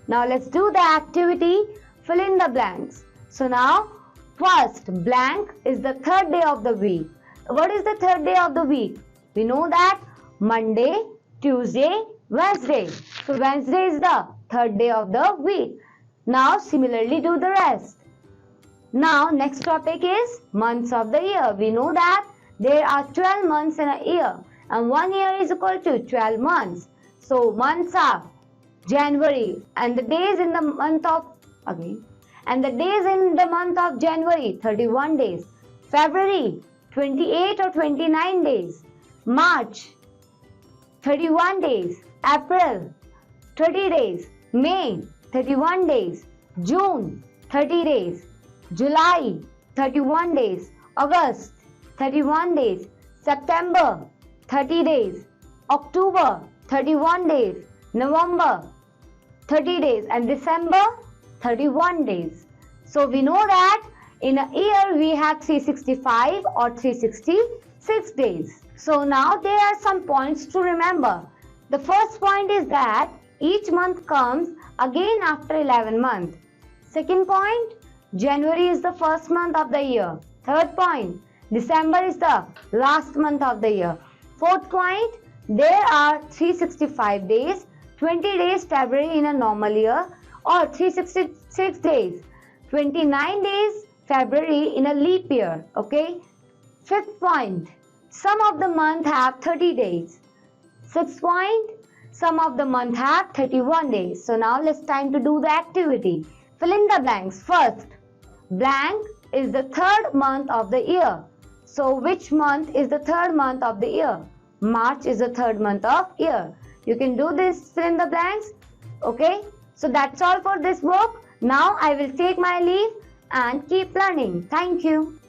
A: Now let's do the activity, fill in the blanks. So now, first blank is the third day of the week. What is the third day of the week? We know that Monday, Tuesday, Wednesday. So Wednesday is the third day of the week. Now similarly do the rest. Now next topic is months of the year. We know that there are 12 months in a year and 1 year is equal to 12 months. So months are January and the days in the month of January 31 days, February 28 or 29 days, March 31 days, April 30 days, May 31 days, June 30 days, July 31 days, August 31 days, September 30 days, October 31 days, November 30 days and December 31 days. So we know that in a year we have 365 or 366 days. So now there are some points to remember. The first point is that each month comes again after 11 months. Second point, January is the first month of the year. Third point, December is the last month of the year. Fourth point, there are 365 days, 20 days February in a normal year or 366 days, 29 days February in a leap year. Okay. Fifth point, some of the month have 30 days. Sixth point, some of the month have 31 days. So now let's time to do the activity. Fill in the blanks. First, blank is the third month of the year. So which month is the third month of the year? March is the third month of year. You can do this, fill in the blanks. Okay. So that's all for this book. Now I will take my leave and keep learning. Thank you.